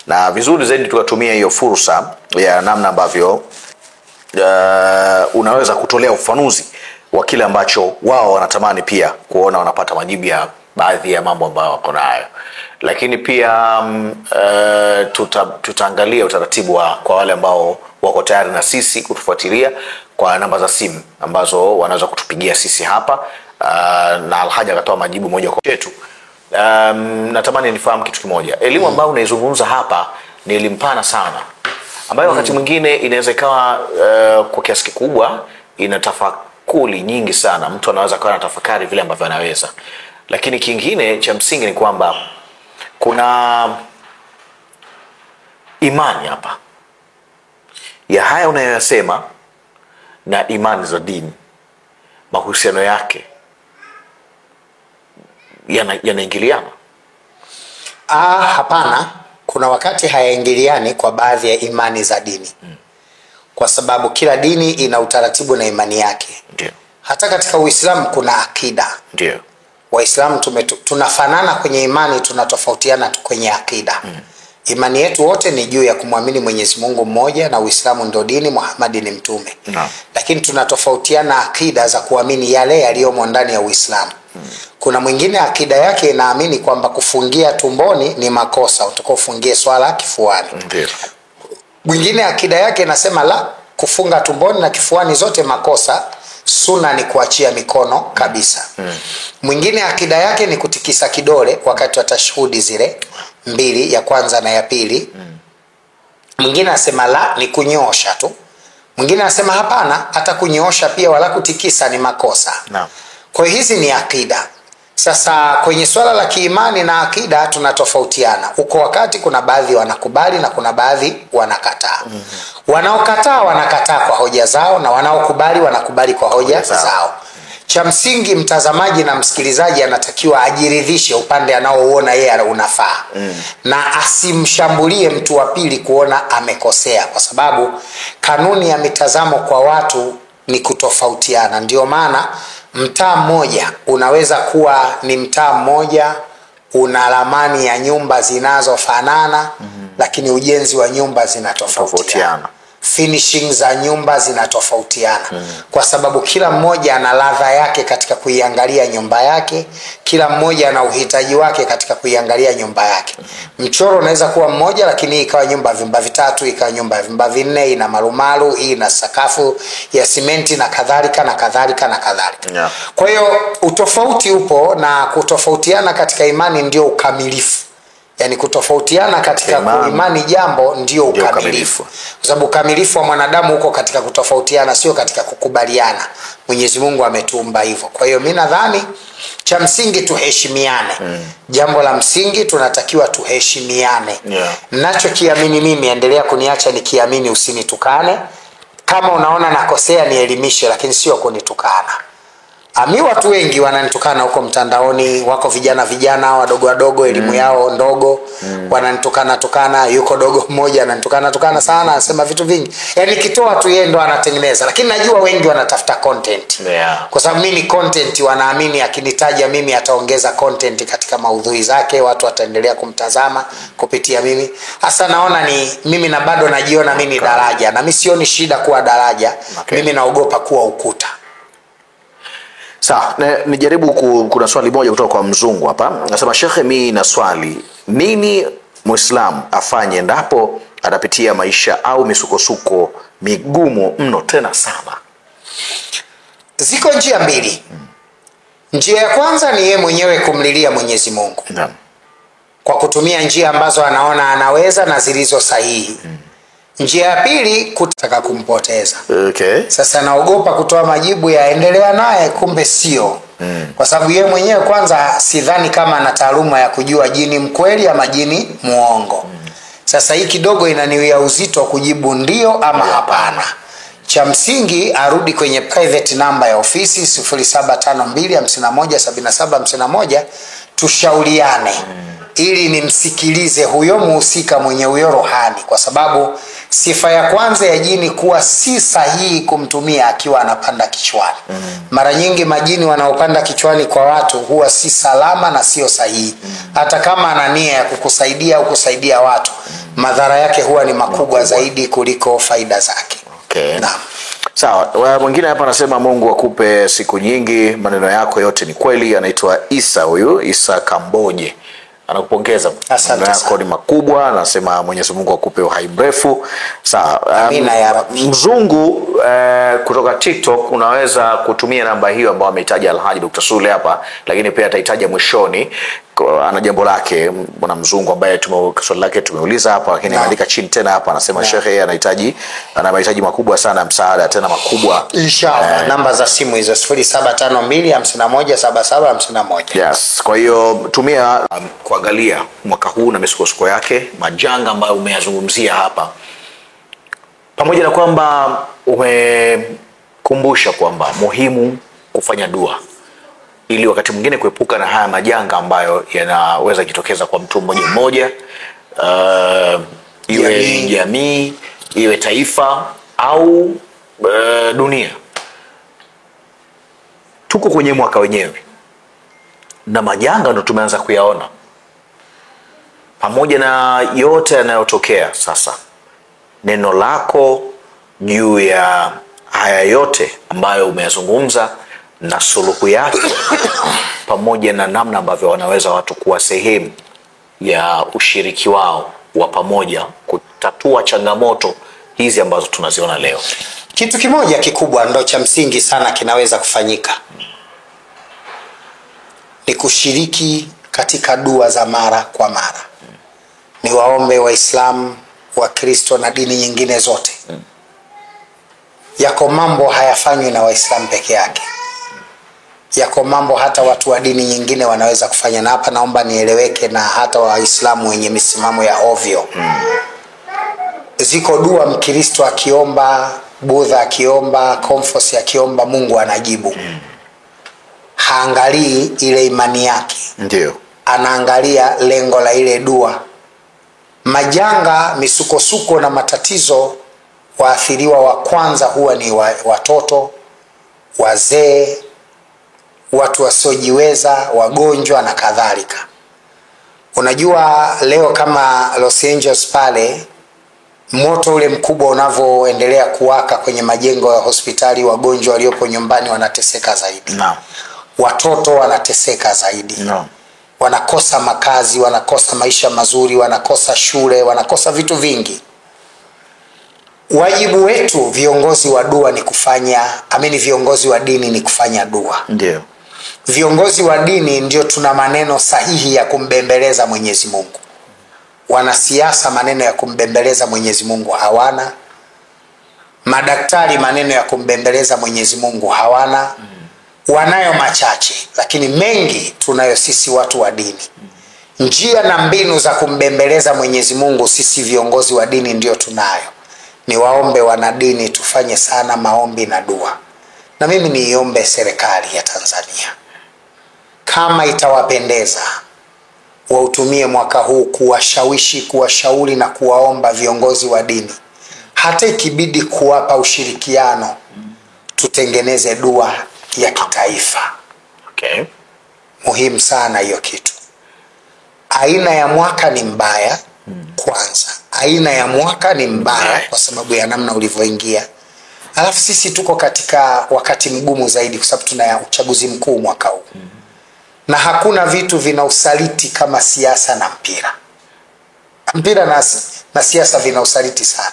Speaker 1: na vizuri zaidi tukatumia hiyo fursa ya namna ambavyo unaweza kutolea ufafanuzi wa kile ambacho wao wanatamani pia kuona wanapata majibu ya baadhi ya mambo ambayo wako nayo. Lakini pia tutaangalia utaratibu kwa wale ambao wako tayari na sisi kutufuatilia kwa namba za simu ambazo wanaweza kutupigia sisi hapa, na Alhaji akatoa majibu moja kwa yetu. Natamani nifahamu kitu kimoja. Elimu ambayo unaizungumza hapa ni elimu pana sana, ambayo wakati mwingine inaweza ikawa kwa kiasi kikubwa ina tafakuri nyingi sana. Mtu anaweza kuwa anatafakari vile ambavyo anaweza. Lakini kingine cha msingi ni kwamba kuna imani hapa ya haya unayoyasema na imani za dini, mahusiano yake yanaingiliana?
Speaker 2: Hapana, kuna wakati hayaingiliani kwa baadhi ya imani za dini. Kwa sababu kila dini ina utaratibu na imani yake.
Speaker 1: Ndio.
Speaker 2: Hata katika Uislamu kuna akida.
Speaker 1: Ndio.
Speaker 2: Waislamu tunafanana kwenye imani, tunatofautiana kwenye akida. Imani yetu wote ni juu ya kumwamini Mwenyezi Mungu mmoja, na Uislamu ndio dini, Muhammad ni mtume. Lakini tunatofautiana akida za kuamini yale yaliyomo ndani ya Uislamu. Kuna mwingine akida yake inaamini kwamba kufungia tumboni ni makosa, utakofungie swala kifuani.
Speaker 1: Ndio.
Speaker 2: Mwingine akida yake inasema la, kufunga tumboni na kifuani zote makosa, sunna ni kuachia mikono kabisa. Mwingine akida yake ni kutikisa kidole wakati wa tashahudi zile mbili, ya kwanza na ya pili. Mwingine anasema la, ni kunyoosha tu. Mwingine anasema hapana, hata kunyoosha pia wala kutikisa ni makosa. Kwa hizi ni akida. Sasa kwenye swala la kiimani na akida tunatofautiana. Uko wakati kuna baadhi wanakubali na kuna baadhi wanakataa. Wanaokataa wanakataa kwa hoja zao, na wanaokubali wanakubali kwa hoja zao. Cha msingi mtazamaji na msikilizaji anatakiwa ajiridhishe upande anaouona yeye unafaa. Na asimshambulie mtu wa pili kuona amekosea, kwa sababu kanuni ya mitazamo kwa watu ni kutofautiana. Ndio maana mtaa mmoja unaweza kuwa ni mtaa mmoja, una ramani ya nyumba zinazofanana, lakini ujenzi wa nyumba zinatofautiana. Finishing za nyumba zinatofautiana. Kwa sababu kila mmoja ana ladha yake katika kuiangalia nyumba yake, kila mmoja ana uhitaji wake katika kuiangalia nyumba yake. Mchoro unaweza kuwa mmoja, lakini ikawa nyumba vyumba vitatu, ikawa nyumba vyumba vinne, ina marumaru, hii ina sakafu ya simenti na kadhalika na kadhalika na kadhalika. Kwa hiyo utofauti upo, na kutofautiana katika imani ndio ukamilifu. Yani kutofautiana katika kuimani jambo ndio ukamilifu. Kwa sababu ukamilifu wa mwanadamu uko katika kutofautiana, sio katika kukubaliana. Mwenyezi Mungu ametuumba hivyo. Kwa hiyo mimi nadhani cha msingi tuheshimiane. Jambo la msingi tunatakiwa tuheshimiane. Ninachokiamini mimi, endelea kuniacha nikiamini, usinitukane. Kama unaona nakosea nielimishe, lakini sio kunitukana. Watu wengi wananitukana huko mtandaoni, wako vijana wadogo elimu yao ndogo, wananitukana. Yuko dogo mmoja ananitukana sana, anasema vitu vingi. Yaani kitoa tu yeye ndo anatengeneza, lakini najua wengi wanatafuta content. Kwa sababu mimi content, wanaamini akinitaja mimi ataongeza content katika maudhui zake, watu wataendelea kumtazama kupitia mimi. Hasa naona ni mimi, na bado najiona mimi daraja, na mimi sioni shida kuwa daraja. Mimi naogopa kuwa ukuta.
Speaker 1: Sawa, nijaribu kuna swali moja kutoka kwa mzungu hapa. Anasema, Sheikh, mimi na swali, nini Muislamu afanye endapo atapitia maisha au misukosuko migumu mno tena sana?
Speaker 2: Ziko njia mbili. Njia ya kwanza ni yeye mwenyewe kumlilia Mwenyezi Mungu. Kwa kutumia njia ambazo anaona anaweza na zilizo sahihi. Njia ya pili kutaka kumpoteza. Sasa naogopa kutoa majibu ya endelea naye, kumbe sio. Kwa sababu yeye mwenyewe kwanza sidhani kama ana taaluma ya kujua jini mkweli ama jini muongo. Sasa hii kidogo inaniwia uzito kujibu ndio ama hapana. Cha msingi arudi kwenye private number ya ofisi 0752517751, tushauriane ili nimsikilize huyo muhusika mwenye huyo rohani. Kwa sababu sifa ya kwanza ya jini kuwa si sahihi kumtumia akiwa anapanda kichwani. Mara nyingi majini wanaopanda kichwani kwa watu huwa si salama na sio sahihi. Hata kama ana nia ya kukusaidia au kusaidia watu, madhara yake huwa ni makubwa zaidi kuliko faida zake.
Speaker 1: Naam. Sawa, mwingine hapa anasema Mungu akupe siku nyingi, maneno yako yote ni kweli. Anaitwa Isa, huyu Isa Kamboje. Anakupongeza, maneno yako ni makubwa, anasema Mwenyezi Mungu akupe uhai mrefu. Sawa,
Speaker 2: amina ya Rabbi.
Speaker 1: Mzungu kutoka TikTok, unaweza kutumia namba hiyo ambayo amehitaji Alhaji Dr. Sule hapa, lakini pia atahitaji mwishoni. Ana jambo lake bwana Mzungu ambaye swali lake tumeuliza hapa, lakini ameandika chini tena hapa, anasema Sheikh yeye ana mahitaji makubwa sana, msaada tena makubwa.
Speaker 2: Inshallah. Namba za simu hizo 0752517751.
Speaker 1: Yes, kwa hiyo tumia kuangalia mwaka huu na misukosuko yake, majanga ambayo umeyazungumzia hapa, pamoja na kwamba umekumbusha kwamba muhimu kufanya dua ili wakati mwingine kuepuka na haya majanga ambayo yanaweza jitokeza kwa mtu mmoja mmoja, iwe jamii, iwe taifa au dunia. Tuko kwenye mwaka wenyewe na majanga ndo tumeanza kuyaona. Pamoja na yote yanayotokea sasa, neno lako juu ya haya yote ambayo umeyazungumza na suluhu yake, pamoja na namna ambavyo wanaweza watu kuwa sehemu ya ushiriki wao wa pamoja kutatua changamoto hizi ambazo tunaziona leo.
Speaker 2: Kitu kimoja kikubwa ndo cha msingi sana kinaweza kufanyika, ni kushiriki katika dua za mara kwa mara. Ni waombe Waislamu, Wakristo na dini nyingine zote. Yako mambo hayafanywi na Waislamu peke yake. Yako mambo hata watu wa dini nyingine wanaweza kufanya, na hapa naomba nieleweke, na hata Waislamu wenye misimamo ya ovyo. Ziko dua Mkristo akiomba, Buddha akiomba, Confucius akiomba, Mungu anajibu. Haangalii ile imani yake.
Speaker 1: Ndio.
Speaker 2: Anaangalia lengo la ile dua. Majanga, misukosuko na matatizo, waathiriwa wa kwanza huwa ni watoto, wazee, watu wasiojiweza, wagonjwa na kadhalika. Unajua leo kama Los Angeles pale, moto ule mkubwa unavyoendelea kuwaka kwenye majengo ya hospitali, wagonjwa waliopo nyumbani wanateseka zaidi. Watoto wanateseka zaidi. Wanakosa makazi, wanakosa maisha mazuri, wanakosa shule, wanakosa vitu vingi. Wajibu wetu viongozi wa dua ni kufanya, viongozi wa dini ni kufanya dua.
Speaker 1: Ndio.
Speaker 2: Viongozi wa dini ndio tuna maneno sahihi ya kumbembeleza Mwenyezi Mungu. Wanasiasa maneno ya kumbembeleza Mwenyezi Mungu hawana. Madaktari maneno ya kumbembeleza Mwenyezi Mungu hawana. Wanayo machache, lakini mengi tunayo sisi watu wa dini. Njia na mbinu za kumbembeleza Mwenyezi Mungu sisi viongozi wa dini ndio tunayo. Ni waombe wanadini tufanye sana maombi na dua. Na mimi niombe serikali ya Tanzania, kama itawapendeza, wautumie mwaka huu kuwashawishi, kuwashauri na kuwaomba viongozi wa dini, hata ikibidi kuwapa ushirikiano, tutengeneze dua ya kitaifa.
Speaker 1: Okay.
Speaker 2: Muhimu sana hiyo kitu. Aina ya mwaka ni mbaya. Kwanza, aina ya mwaka ni mbaya kwa sababu ya namna ulivyoingia. Alafu sisi tuko katika wakati mgumu zaidi kwa sababu tuna uchaguzi mkuu mwaka huu. Na hakuna vitu vina usaliti kama siasa na mpira. Mpira na siasa vina usaliti sana.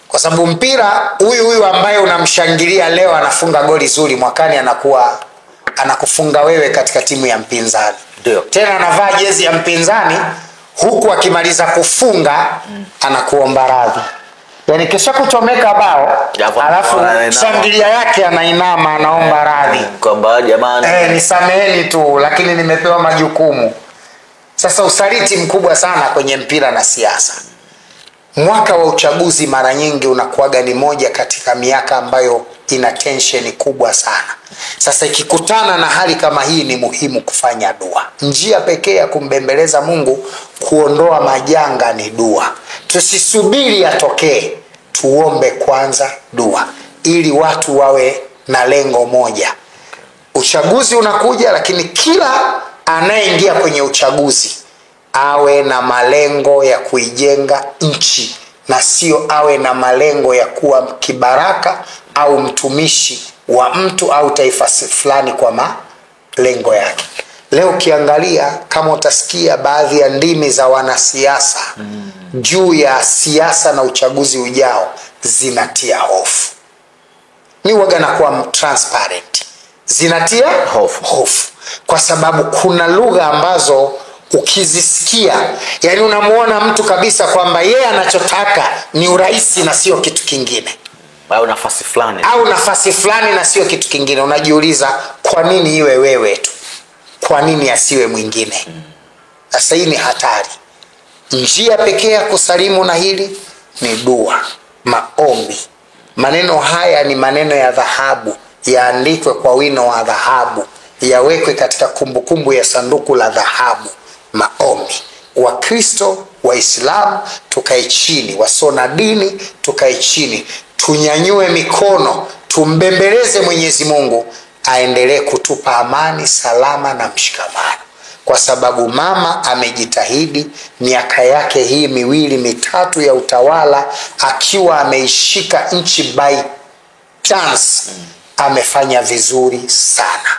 Speaker 2: Kwa sababu mpira, huyu ambaye unamshangilia leo anafunga goli zuri, mwakani anakufunga wewe katika timu ya mpinzani.
Speaker 1: Ndio.
Speaker 2: Tena anavaa jezi ya mpinzani, huku akimaliza kufunga anakuomba radhi. Yaani kisha kuchomeka bao, alafu shangilia yake anainama anaomba radhi.
Speaker 1: Kwamba jamani,
Speaker 2: nisameheni tu lakini nimepewa majukumu. Sasa usaliti mkubwa sana kwenye mpira na siasa. Mwaka wa uchaguzi mara nyingi unakuwaga ni moja katika miaka ambayo ina tension kubwa sana. Sasa ikikutana na hali kama hii, ni muhimu kufanya dua. Njia pekee ya kumbembeleza Mungu kuondoa majanga ni dua. Tusisubiri yatokee, tuombe kwanza dua ili watu wawe na lengo moja. Uchaguzi unakuja, lakini kila anayeingia kwenye uchaguzi awe na malengo ya kuijenga nchi, na sio awe na malengo ya kuwa kibaraka au mtumishi wa mtu au taifa fulani kwa malengo yake. Leo ukiangalia, kama utasikia baadhi ya ndimi za wanasiasa juu ya siasa na uchaguzi ujao, zinatia hofu. Mimi huwaga nakuwa transparent, zinatia hofu kwa sababu kuna lugha ambazo ukizisikia, yani unamuona mtu kabisa kwamba yeye anachotaka ni urais na sio kitu kingine,
Speaker 1: au nafasi fulani
Speaker 2: na sio kitu kingine. Unajiuliza, kwa nini iwe wewe tu? Kwa nini asiwe mwingine? Sasa hii ni hatari. Njia pekee ya kusalimu na hili ni dua, maombi. Maneno haya ni maneno ya dhahabu, yaandikwe kwa wino wa dhahabu, yawekwe katika kumbukumbu ya sanduku la dhahabu. Maombi. Wakristo, Waislamu tukae chini, wasona dini tukae chini, tunyanyue mikono, tumbembeleze Mwenyezi Mungu aendelee kutupa amani, salama na mshikamano, kwa sababu mama amejitahidi miaka yake hii 2-3 ya utawala, akiwa ameishika nchi by chance. Amefanya vizuri sana,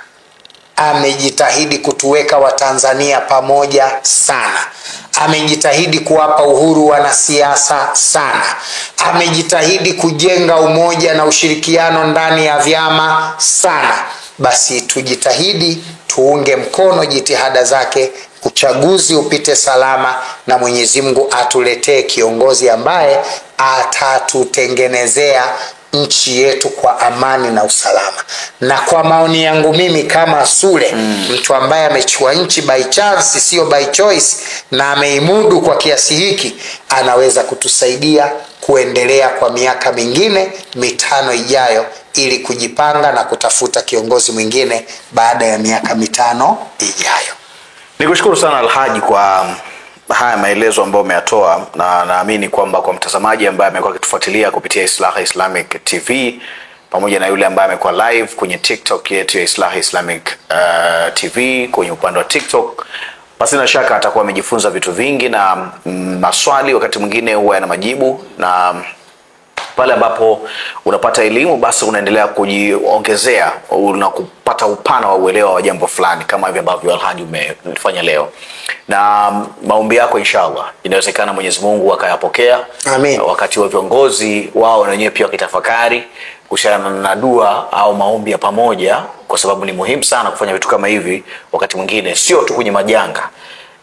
Speaker 2: amejitahidi kutuweka Watanzania pamoja sana, amejitahidi kuwapa uhuru wanasiasa sana, amejitahidi kujenga umoja na ushirikiano ndani ya vyama sana. Basi tujitahidi, tuunge mkono jitihada zake, uchaguzi upite salama, na Mwenyezi Mungu atuletee kiongozi ambaye atatutengenezea nchi yetu kwa amani na usalama. Na kwa maoni yangu mimi kama Sule, mtu ambaye amechukua nchi by chance, sio by choice, na ameimudu kwa kiasi hiki, anaweza kutusaidia kuendelea kwa miaka mingine 5 ijayo, ili kujipanga na kutafuta kiongozi mwingine baada ya miaka 5 ijayo.
Speaker 1: Nikushukuru sana Alhaji kwa haya maelezo ambayo umeyatoa, na naamini kwamba kwa mtazamaji ambaye amekuwa akitufuatilia kupitia Islaha Islamic TV, pamoja na yule ambaye amekuwa live kwenye TikTok yetu ya Islaha Islamic TV kwenye upande wa TikTok, basi na shaka atakuwa amejifunza vitu vingi, na maswali wakati mwingine huwa yana majibu, na pale ambapo unapata elimu basi unaendelea kujiongezea na kupata upana wa uelewa wa jambo fulani, kama hivi ambavyo Alhaji umefanya leo. Na maombi yako inshallah inawezekana Mwenyezi Mungu akayapokea.
Speaker 2: Amen.
Speaker 1: Wakati wa viongozi wao wenyewe pia wakitafakari kuhusiana na dua au maombi ya pamoja, kwa sababu ni muhimu sana kufanya vitu kama hivi wakati mwingine, sio tu kwenye majanga.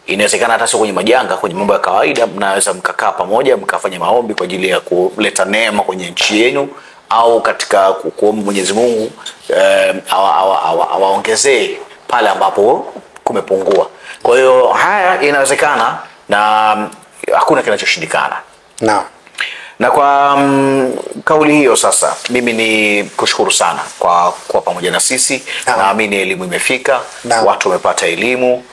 Speaker 1: Inawezekana hata sio kwenye majanga, kwenye mambo ya kawaida mnaweza mkakaa pamoja mkafanya maombi kwa ajili ya kuleta neema kwenye nchi yenu, au katika kuomba Mwenyezi Mungu awaongezee pale ambapo kumepungua. Kwa hiyo haya inawezekana na hakuna kinachoshindikana.
Speaker 2: Naam.
Speaker 1: Na kwa kauli hiyo sasa, mimi ni kushukuru sana kwa pamoja na sisi. Naamini elimu imefika, watu wamepata elimu.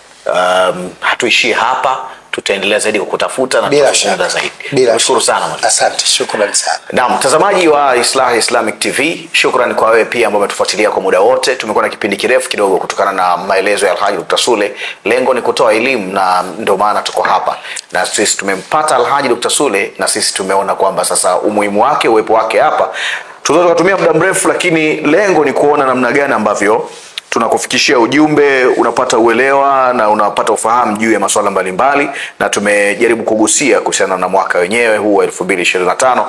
Speaker 1: Hatuishii hapa, tutaendelea zaidi kukutafuta na tutazungumza zaidi. Nashukuru sana mwalimu.
Speaker 2: Asante, shukrani sana.
Speaker 1: Na mtazamaji wa Islaha Islamic TV, shukrani kwa wewe pia ambao umetufuatilia kwa muda wote. Tumekuwa na kipindi kirefu kidogo kutokana na maelezo ya Alhaji Dr. Sule. Lengo ni kutoa elimu, na ndio maana tuko hapa. Na sisi tumempata Alhaji Dr. Sule, na sisi tumeona kwamba sasa umuhimu wake, uwepo wake hapa tunaweza kutumia muda mrefu, lakini lengo ni kuona namna gani ambavyo tunakufikishia ujumbe, unapata uelewa na unapata ufahamu juu ya masuala mbalimbali. Na tumejaribu kugusia kuhusiana na mwaka wenyewe huu wa 2025.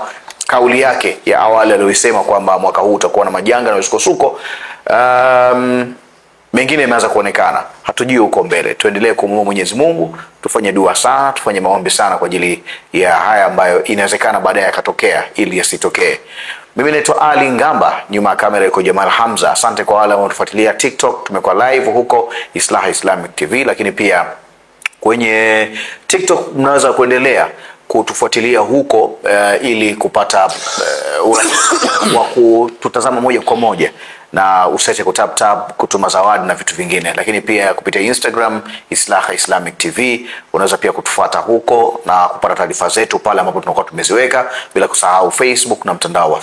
Speaker 1: Kauli yake ya awali aliyosema kwamba mwaka huu utakuwa na majanga na misukosuko, mengine imeanza kuonekana. Hatujui uko mbele. Tuendelee kumuomba Mwenyezi Mungu, tufanye dua sana, tufanye maombi sana kwa ajili ya haya ambayo inawezekana baadaye yakatokea, ili yasitokee. Mimi naitwa Ali Ngamba, nyuma ya kamera yuko Jamal Hamza. Asante kwa wale wanaotufuatilia TikTok, tumekuwa live huko Islaha Islamic TV, lakini pia kwenye TikTok mnaweza kuendelea kutufuatilia huko ili kupata wa kututazama moja kwa moja, na usiache kutap kutuma zawadi na vitu vingine. Lakini pia kupitia Instagram Islaha Islamic TV unaweza pia kutufuata huko na kupata taarifa zetu pale ambapo tunakuwa tumeziweka, bila kusahau Facebook na mtandao wa